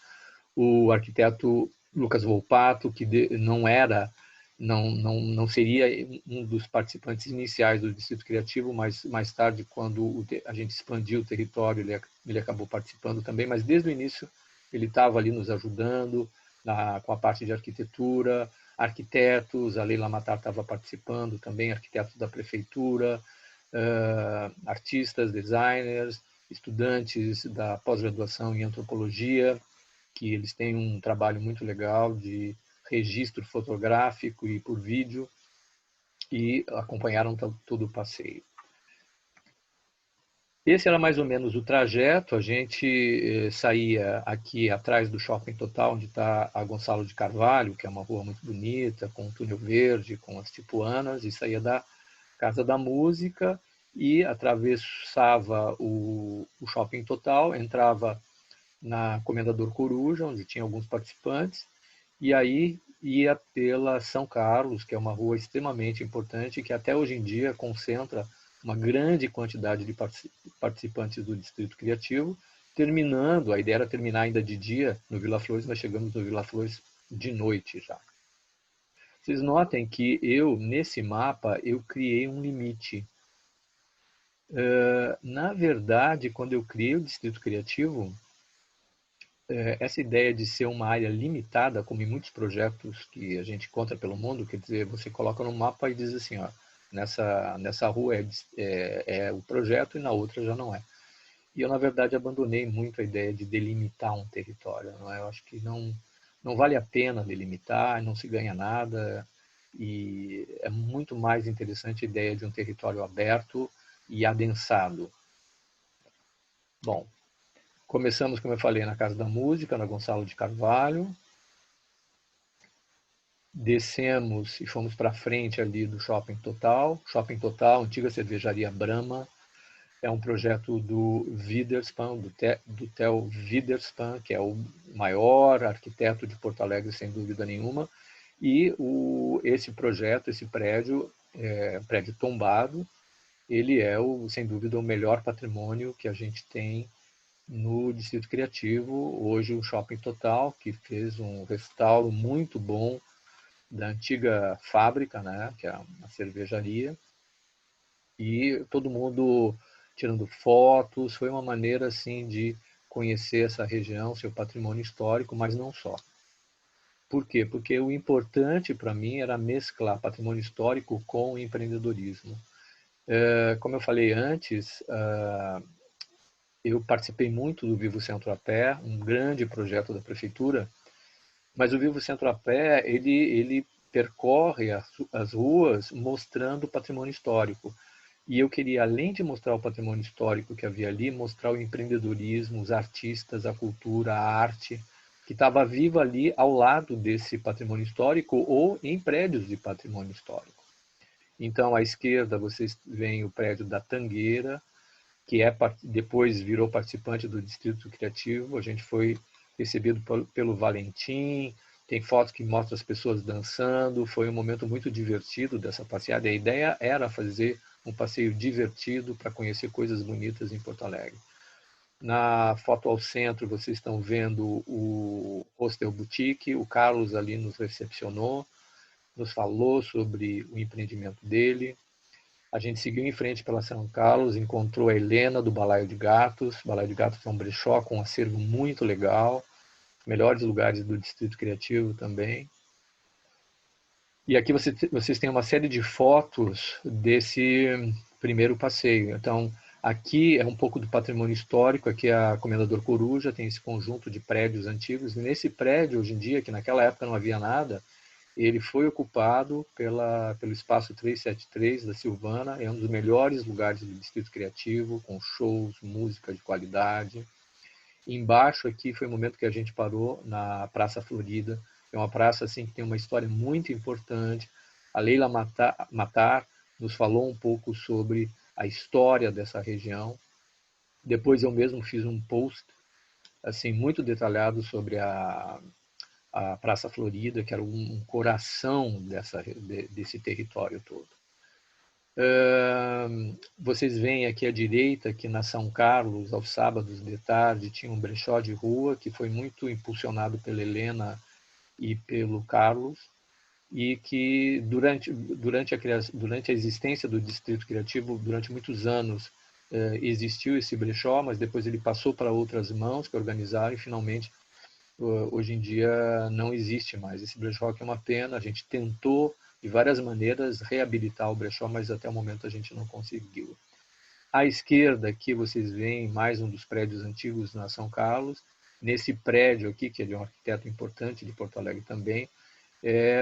o arquiteto Lucas Volpato, que não seria um dos participantes iniciais do Distrito Criativo, mas mais tarde, quando a gente expandiu o território, ele acabou participando também, mas desde o início ele estava ali nos ajudando com a parte de arquitetura, arquitetos, a Leila Matar estava participando também, arquitetos da prefeitura, artistas, designers, estudantes da pós-graduação em antropologia, que eles têm um trabalho muito legal de registro fotográfico e por vídeo, e acompanharam todo o passeio. Esse era mais ou menos o trajeto. A gente saía aqui atrás do Shopping Total, onde está a Gonçalo de Carvalho, que é uma rua muito bonita, com um túnel verde, com as tipuanas, e saía da Casa da Música e atravessava o Shopping Total, entrava na Comendador Coruja, onde tinha alguns participantes, e aí ia pela São Carlos, que é uma rua extremamente importante, que até hoje em dia concentra uma grande quantidade de participantes do Distrito Criativo, terminando, a ideia era terminar ainda de dia no Vila Flores, mas chegamos no Vila Flores de noite já. Vocês notem que nesse mapa, eu criei um limite. Na verdade, quando eu criei o Distrito Criativo, essa ideia de ser uma área limitada, como em muitos projetos que a gente encontra pelo mundo, quer dizer, você coloca no mapa e diz assim, ó, nessa rua é o projeto e na outra já não é. E eu, na verdade, abandonei muito a ideia de delimitar um território. Não é? Eu acho que não vale a pena delimitar, não se ganha nada, e é muito mais interessante a ideia de um território aberto e adensado. Bom, começamos, como eu falei, na Casa da Música, na Gonçalo de Carvalho. Descemos e fomos para frente ali do Shopping Total. Shopping Total, antiga cervejaria Brahma. É um projeto do Widerspan, do Theo Widerspan, que é o maior arquiteto de Porto Alegre, sem dúvida nenhuma. E esse projeto, esse prédio, prédio tombado, ele é, sem dúvida, o melhor patrimônio que a gente tem no Distrito Criativo. Hoje o Shopping Total, que fez um restauro muito bom da antiga fábrica, né, que é a cervejaria, e todo mundo tirando fotos. Foi uma maneira assim de conhecer essa região, seu patrimônio histórico, mas não só. Por quê? Porque o importante para mim era mesclar patrimônio histórico com empreendedorismo. Como eu falei antes, eu participei muito do Vivo Centro a Pé, um grande projeto da prefeitura, mas o Vivo Centro a Pé, ele percorre as ruas mostrando o patrimônio histórico. E eu queria, além de mostrar o patrimônio histórico que havia ali, mostrar o empreendedorismo, os artistas, a cultura, a arte, que estava viva ali ao lado desse patrimônio histórico ou em prédios de patrimônio histórico. Então, à esquerda, vocês veem o prédio da Tangueira, que depois virou participante do Distrito Criativo. A gente foi recebido pelo Valentim, tem fotos que mostram as pessoas dançando. Foi um momento muito divertido dessa passeada. A ideia era fazer um passeio divertido para conhecer coisas bonitas em Porto Alegre. Na foto ao centro, vocês estão vendo o Hostel Boutique. O Carlos ali nos recepcionou, nos falou sobre o empreendimento dele. A gente seguiu em frente pela São Carlos, encontrou a Helena do Balaio de Gatos. O Balaio de Gatos é um brechó com um acervo muito legal, melhores lugares do Distrito Criativo também. E aqui vocês têm uma série de fotos desse primeiro passeio. Então, aqui é um pouco do patrimônio histórico, aqui é a Comendador Coruja, tem esse conjunto de prédios antigos. E nesse prédio, hoje em dia, que naquela época não havia nada, ele foi ocupado pelo Espaço 373 da Silvana, é um dos melhores lugares do Distrito Criativo, com shows, música de qualidade. Embaixo aqui foi o momento que a gente parou na Praça Florida. que é uma praça assim, que tem uma história muito importante. A Leila Matar nos falou um pouco sobre a história dessa região. Depois eu mesmo fiz um post assim muito detalhado sobre a Praça Florida, que era um coração desse território todo. Vocês veem aqui à direita que na São Carlos, aos sábados de tarde, tinha um brechó de rua que foi muito impulsionado pela Helena e pelo Carlos, e que durante a existência do Distrito Criativo, durante muitos anos, existiu esse brechó, mas depois ele passou para outras mãos que organizaram e finalmente hoje em dia não existe mais esse brechó, que é uma pena. A gente tentou de várias maneiras reabilitar o brechó, mas até o momento a gente não conseguiu. À esquerda aqui vocês veem mais um dos prédios antigos na São Carlos. Nesse prédio aqui, que é de um arquiteto importante de Porto Alegre também,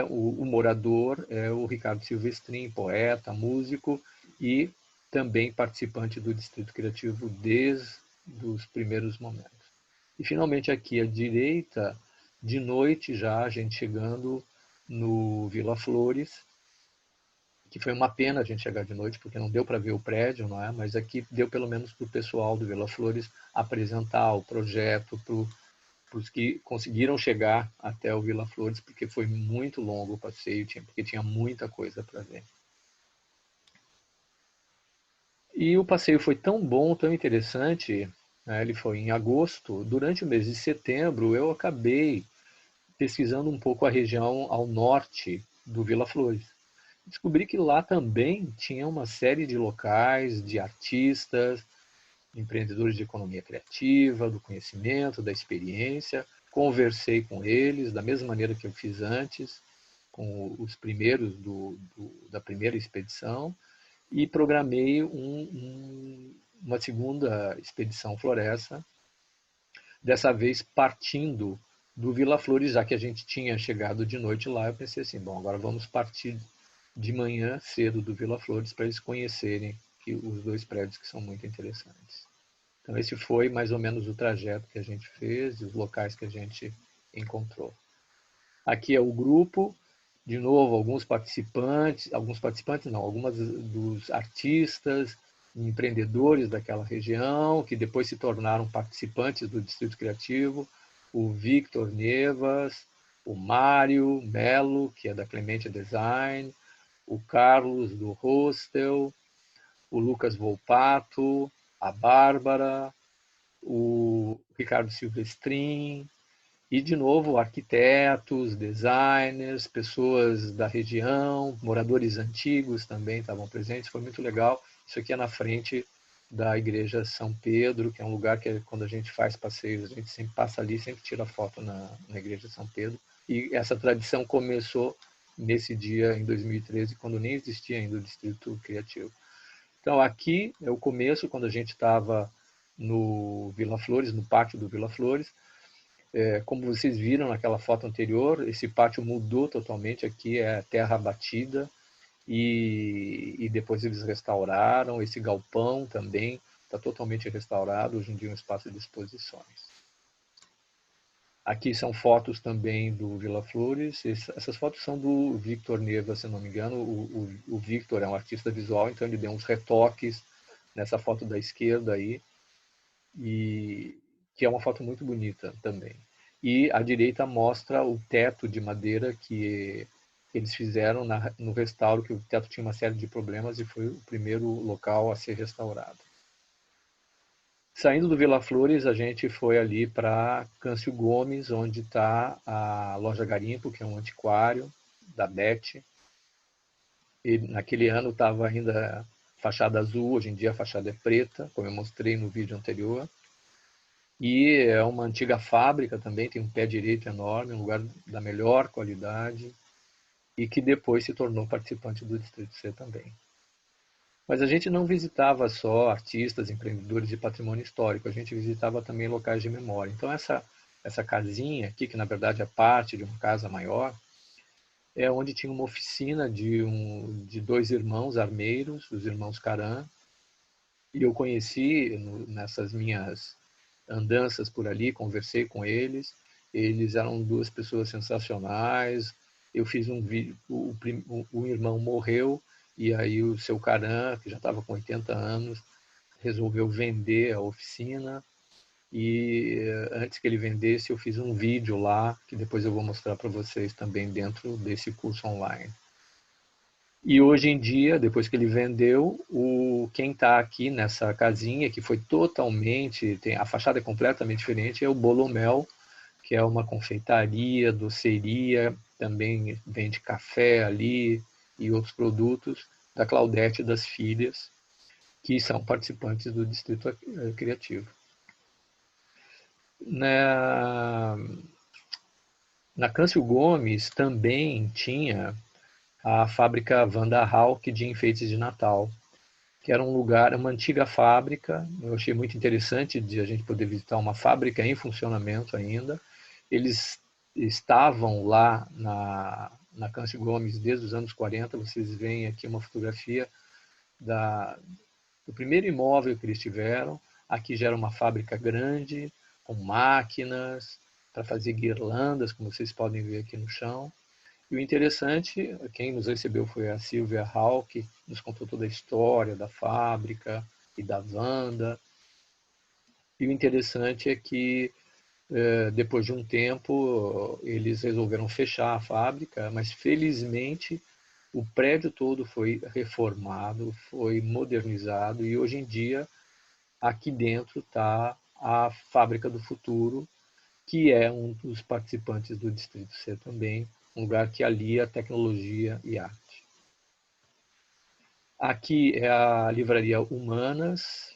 o morador é o Ricardo Silvestrin, poeta, músico e também participante do Distrito Criativo desde os primeiros momentos. E finalmente aqui à direita, de noite já, a gente chegando no Vila Flores, que foi uma pena a gente chegar de noite, porque não deu para ver o prédio, não é? Mas aqui deu pelo menos para o pessoal do Vila Flores apresentar o projeto para os que conseguiram chegar até o Vila Flores, porque foi muito longo o passeio, porque tinha muita coisa para ver. E o passeio foi tão bom, tão interessante, né? Ele foi em agosto. Durante o mês de setembro, eu acabei pesquisando um pouco a região ao norte do Vila Flores. Descobri que lá também tinha uma série de locais, de artistas, empreendedores de economia criativa, do conhecimento, da experiência. Conversei com eles da mesma maneira que eu fiz antes, com os primeiros da primeira expedição, e programei uma segunda expedição floresta, dessa vez partindo do Vila Flores, já que a gente tinha chegado de noite lá. Eu pensei assim, bom, agora vamos partir de manhã cedo do Vila Flores para eles conhecerem os dois prédios que são muito interessantes. Então esse foi mais ou menos o trajeto que a gente fez e os locais que a gente encontrou. Aqui é o grupo, de novo, alguns participantes não, algumas dos artistas, empreendedores daquela região, que depois se tornaram participantes do Distrito Criativo, o Victor Nevas, o Mário Melo, que é da Clemente Design, o Carlos do Hostel, o Lucas Volpato, a Bárbara, o Ricardo Silvestrin, e, de novo, arquitetos, designers, pessoas da região, moradores antigos também estavam presentes. Foi muito legal. Isso aqui é na frente da Igreja São Pedro, que é um lugar que, quando a gente faz passeios, a gente sempre passa ali, sempre tira foto na Igreja São Pedro. E essa tradição começou nesse dia, em 2013, quando nem existia ainda o Distrito Criativo. Então, aqui é o começo, quando a gente estava no Vila Flores, no pátio do Vila Flores. Como vocês viram naquela foto anterior, esse pátio mudou totalmente. Aqui é terra batida e depois eles restauraram. Esse galpão também está totalmente restaurado, hoje em dia é um espaço de exposições. Aqui são fotos também do Vila Flores. Essas fotos são do Victor Neva, se não me engano. O Victor é um artista visual, então ele deu uns retoques nessa foto da esquerda aí, e que é uma foto muito bonita também. E à direita mostra o teto de madeira que eles fizeram no restauro, que o teto tinha uma série de problemas e foi o primeiro local a ser restaurado. Saindo do Vila Flores, a gente foi ali para Câncio Gomes, onde está a Loja Garimpo, que é um antiquário da Beth. E naquele ano estava ainda fachada azul, hoje em dia a fachada é preta, como eu mostrei no vídeo anterior. E é uma antiga fábrica também, tem um pé direito enorme, um lugar da melhor qualidade, e que depois se tornou participante do Distrito C também. Mas a gente não visitava só artistas, empreendedores de patrimônio histórico, a gente visitava também locais de memória. Então essa casinha aqui, que na verdade é parte de uma casa maior, é onde tinha uma oficina de dois irmãos armeiros, os irmãos Caran, e eu conheci nessas minhas andanças por ali, conversei com eles, Eles eram duas pessoas sensacionais. Eu fiz um vídeo, o irmão morreu, e aí o seu Caran, que já estava com 80 anos, resolveu vender a oficina. E antes que ele vendesse, eu fiz um vídeo lá, que depois eu vou mostrar para vocês também dentro desse curso online. E hoje em dia, depois que ele vendeu, quem está aqui nessa casinha, que foi totalmente, a fachada é completamente diferente, é o Bolomel, que é uma confeitaria, doceria, também vende café ali e outros produtos, da Claudete e das filhas, que são participantes do Distrito Criativo. Na Câncio Gomes também tinha a fábrica Wanda Hauck de enfeites de Natal, que era um lugar, uma antiga fábrica. Eu achei muito interessante de a gente poder visitar uma fábrica em funcionamento ainda. Eles estavam lá na Câncio Gomes desde os anos 40. Vocês veem aqui uma fotografia do primeiro imóvel que eles tiveram. Aqui já era uma fábrica grande, com máquinas para fazer guirlandas, como vocês podem ver aqui no chão. E o interessante, quem nos recebeu foi a Silvia Hauck, nos contou toda a história da fábrica e da Wanda. E o interessante é que, depois de um tempo, eles resolveram fechar a fábrica, mas felizmente o prédio todo foi reformado, foi modernizado, e hoje em dia aqui dentro está a Fábrica do Futuro, que é um dos participantes do Distrito C também, um lugar que alia tecnologia e arte. Aqui é a Livraria Humanas,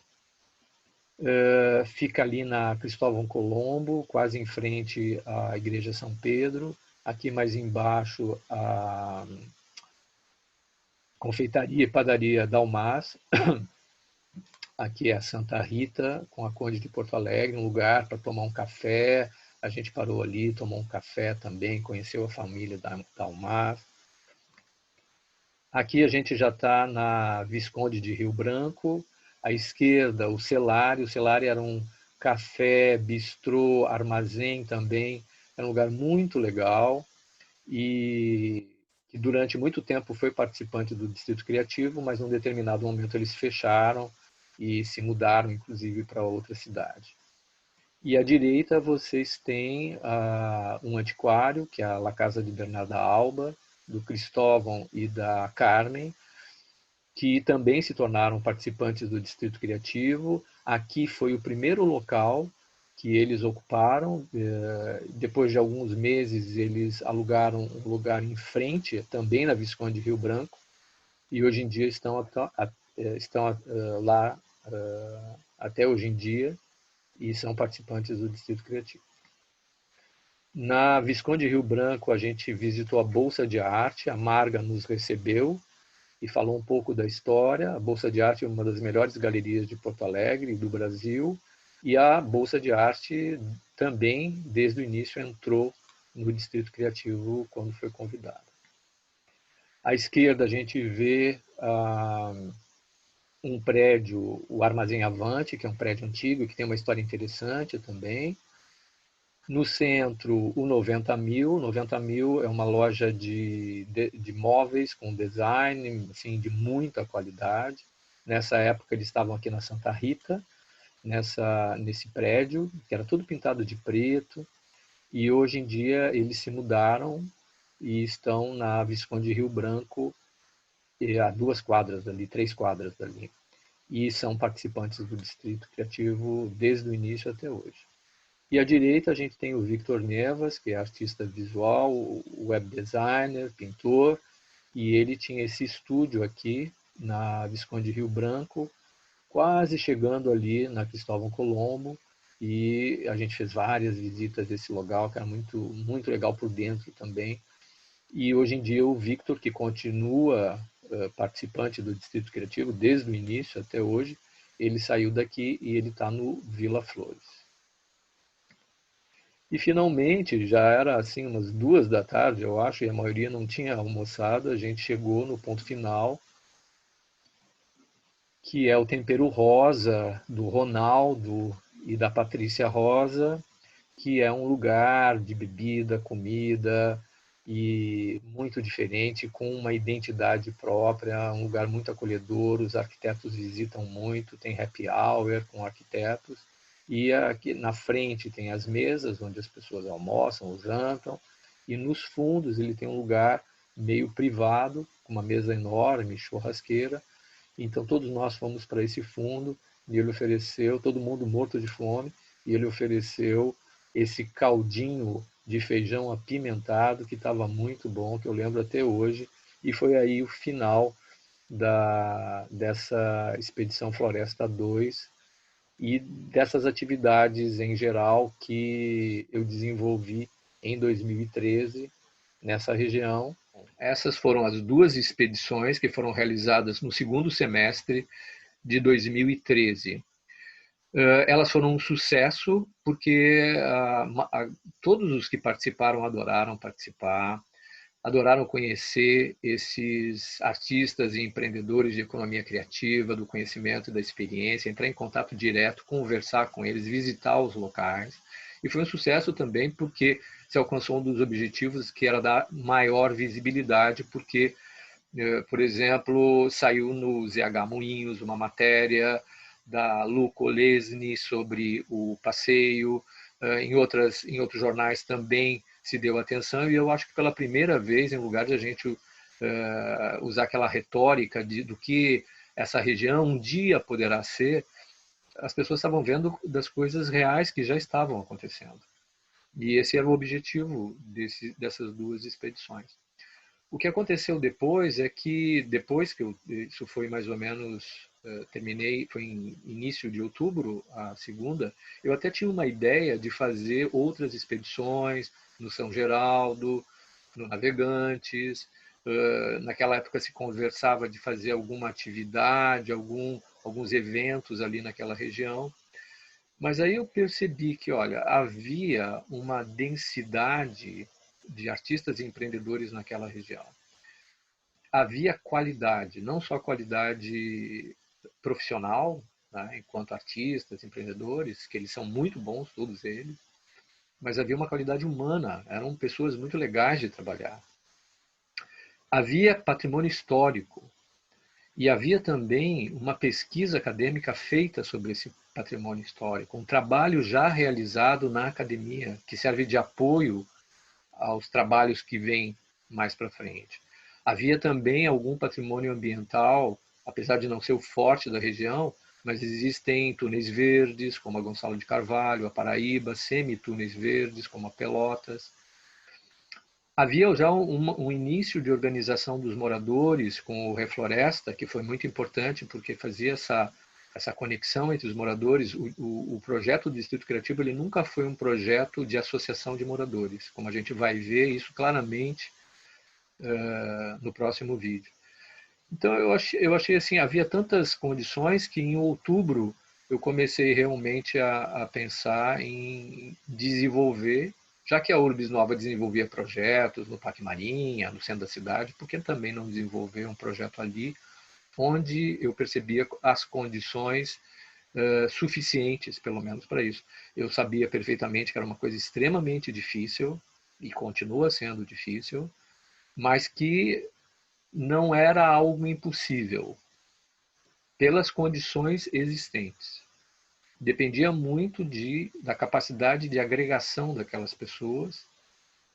fica ali na Cristóvão Colombo, quase em frente à Igreja São Pedro. Aqui mais embaixo a Confeitaria e Padaria Dalmas. Aqui é a Santa Rita, com a Conde de Porto Alegre, um lugar para tomar um café. A gente parou ali, tomou um café também, conheceu a família da Dalmas. Aqui a gente já está na Visconde de Rio Branco. À esquerda, o Celário. O Celário era um café, bistrô, armazém também. Era um lugar muito legal e que durante muito tempo foi participante do Distrito Criativo, mas num determinado momento eles fecharam e se mudaram, inclusive, para outra cidade. E à direita vocês têm um antiquário, que é a La Casa de Bernarda Alba, do Cristóvão e da Carmen, que também se tornaram participantes do Distrito Criativo. Aqui foi o primeiro local que eles ocuparam. Depois de alguns meses, eles alugaram um lugar em frente, também na Visconde de Rio Branco, e hoje em dia estão lá até hoje em dia, e são participantes do Distrito Criativo. Na Visconde de Rio Branco, a gente visitou a Bolsa de Arte, a Marga nos recebeu e falou um pouco da história. A Bolsa de Arte é uma das melhores galerias de Porto Alegre e do Brasil, e a Bolsa de Arte também, desde o início, entrou no Distrito Criativo quando foi convidada. À esquerda, a gente vê um prédio, o Armazém Avante, que é um prédio antigo, que tem uma história interessante também. No centro, o 90 Mil. 90 Mil é uma loja de móveis com design assim, de muita qualidade. Nessa época, eles estavam aqui na Santa Rita, nesse prédio, que era tudo pintado de preto. E hoje em dia, eles se mudaram e estão na Visconde de Rio Branco, a 2 quadras dali, 3 quadras dali. E são participantes do Distrito Criativo desde o início até hoje. E à direita a gente tem o Victor Nevas, que é artista visual, web designer, pintor, e ele tinha esse estúdio aqui na Visconde de Rio Branco, quase chegando ali na Cristóvão Colombo, e a gente fez várias visitas desse local, que era muito, muito legal por dentro também. E hoje em dia o Victor, que continua participante do Distrito Criativo desde o início até hoje, ele saiu daqui e ele está no Vila Flores. E finalmente, já era assim umas 2 da tarde, eu acho, e a maioria não tinha almoçado, a gente chegou no ponto final, que é o Tempero Rosa, do Ronaldo e da Patrícia Rosa, que é um lugar de bebida, comida, e muito diferente, com uma identidade própria, um lugar muito acolhedor, os arquitetos visitam muito, tem happy hour com arquitetos, e aqui na frente tem as mesas onde as pessoas almoçam ou jantam, e nos fundos ele tem um lugar meio privado, com uma mesa enorme, churrasqueira. Então todos nós fomos para esse fundo e ele ofereceu, todo mundo morto de fome, e ele ofereceu esse caldinho de feijão apimentado que estava muito bom, que eu lembro até hoje, e foi aí o final dessa Expedição Floresta 2 e dessas atividades em geral que eu desenvolvi em 2013 nessa região. Essas foram as duas expedições que foram realizadas no segundo semestre de 2013. Elas foram um sucesso porque todos os que participaram adoraram participar, adoraram conhecer esses artistas e empreendedores de economia criativa, do conhecimento e da experiência, entrar em contato direto, conversar com eles, visitar os locais. E foi um sucesso também porque se alcançou um dos objetivos, que era dar maior visibilidade, porque, por exemplo, saiu no ZH Moinhos uma matéria da Lu Kolesny sobre o passeio, em outros jornais também se deu atenção, e eu acho que pela primeira vez, em lugar de a gente usar aquela retórica do que essa região um dia poderá ser, as pessoas estavam vendo das coisas reais que já estavam acontecendo. E esse era o objetivo dessas duas expedições. O que aconteceu depois é que, isso foi mais ou menos, terminei, foi em início de outubro, a segunda, eu até tinha uma ideia de fazer outras expedições no São Geraldo, no Navegantes. Naquela época se conversava de fazer alguma atividade, alguns eventos ali naquela região. Mas aí eu percebi que, olha, havia uma densidade de artistas e empreendedores naquela região. Havia qualidade, não só qualidade profissional, né, enquanto artistas, empreendedores, que eles são muito bons, todos eles, mas havia uma qualidade humana, eram pessoas muito legais de trabalhar. Havia patrimônio histórico e havia também uma pesquisa acadêmica feita sobre esse patrimônio histórico, um trabalho já realizado na academia, que serve de apoio aos trabalhos que vêm mais para frente. Havia também algum patrimônio ambiental, apesar de não ser o forte da região, mas existem túneis verdes, como a Gonçalo de Carvalho, a Paraíba, semi-túneis verdes, como a Pelotas. Havia já um início de organização dos moradores com o Refloresta, que foi muito importante, porque fazia essa conexão entre os moradores. O projeto do Distrito Criativo ele nunca foi um projeto de associação de moradores, como a gente vai ver isso claramente no próximo vídeo. Então eu achei assim, havia tantas condições que em outubro eu comecei realmente a pensar em desenvolver, já que a Urbis Nova desenvolvia projetos no Parque Marinha, no centro da cidade, por que também não desenvolver um projeto ali, onde eu percebia as condições suficientes, pelo menos, para isso. Eu sabia perfeitamente que era uma coisa extremamente difícil, e continua sendo difícil, mas que não era algo impossível, pelas condições existentes. Dependia muito da capacidade de agregação daquelas pessoas,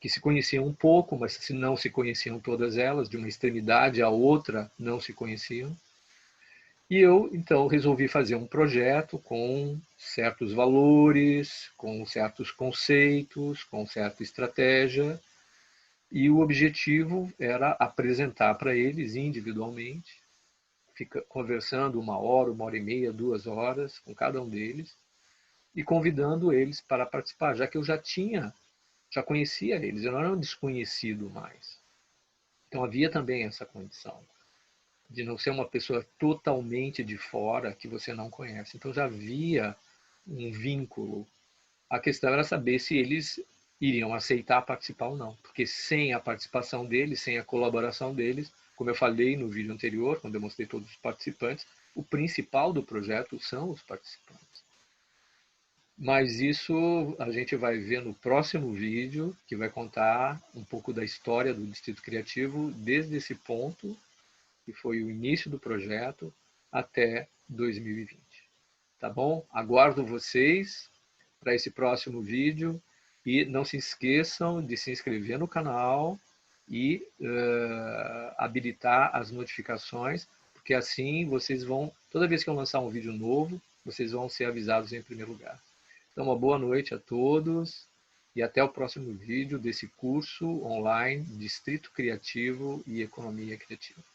que se conheciam um pouco, mas se não se conheciam todas elas, de uma extremidade à outra não se conheciam. E eu, então, resolvi fazer um projeto com certos valores, com certos conceitos, com certa estratégia, e o objetivo era apresentar para eles individualmente, conversando 1 hora e meia, 2 horas com cada um deles, e convidando eles para participar, já que eu já conhecia eles, eu não era um desconhecido mais. Então havia também essa condição de não ser uma pessoa totalmente de fora que você não conhece. Então já havia um vínculo. A questão era saber se eles iriam aceitar participar ou não, porque sem a participação deles, sem a colaboração deles, como eu falei no vídeo anterior, quando eu mostrei todos os participantes, o principal do projeto são os participantes. Mas isso a gente vai ver no próximo vídeo, que vai contar um pouco da história do Distrito Criativo, desde esse ponto, que foi o início do projeto, até 2020. Tá bom? Aguardo vocês para esse próximo vídeo e não se esqueçam de se inscrever no canal e habilitar as notificações, porque assim vocês vão, toda vez que eu lançar um vídeo novo, vocês vão ser avisados em primeiro lugar. Então, uma boa noite a todos e até o próximo vídeo desse curso online Distrito Criativo e Economia Criativa.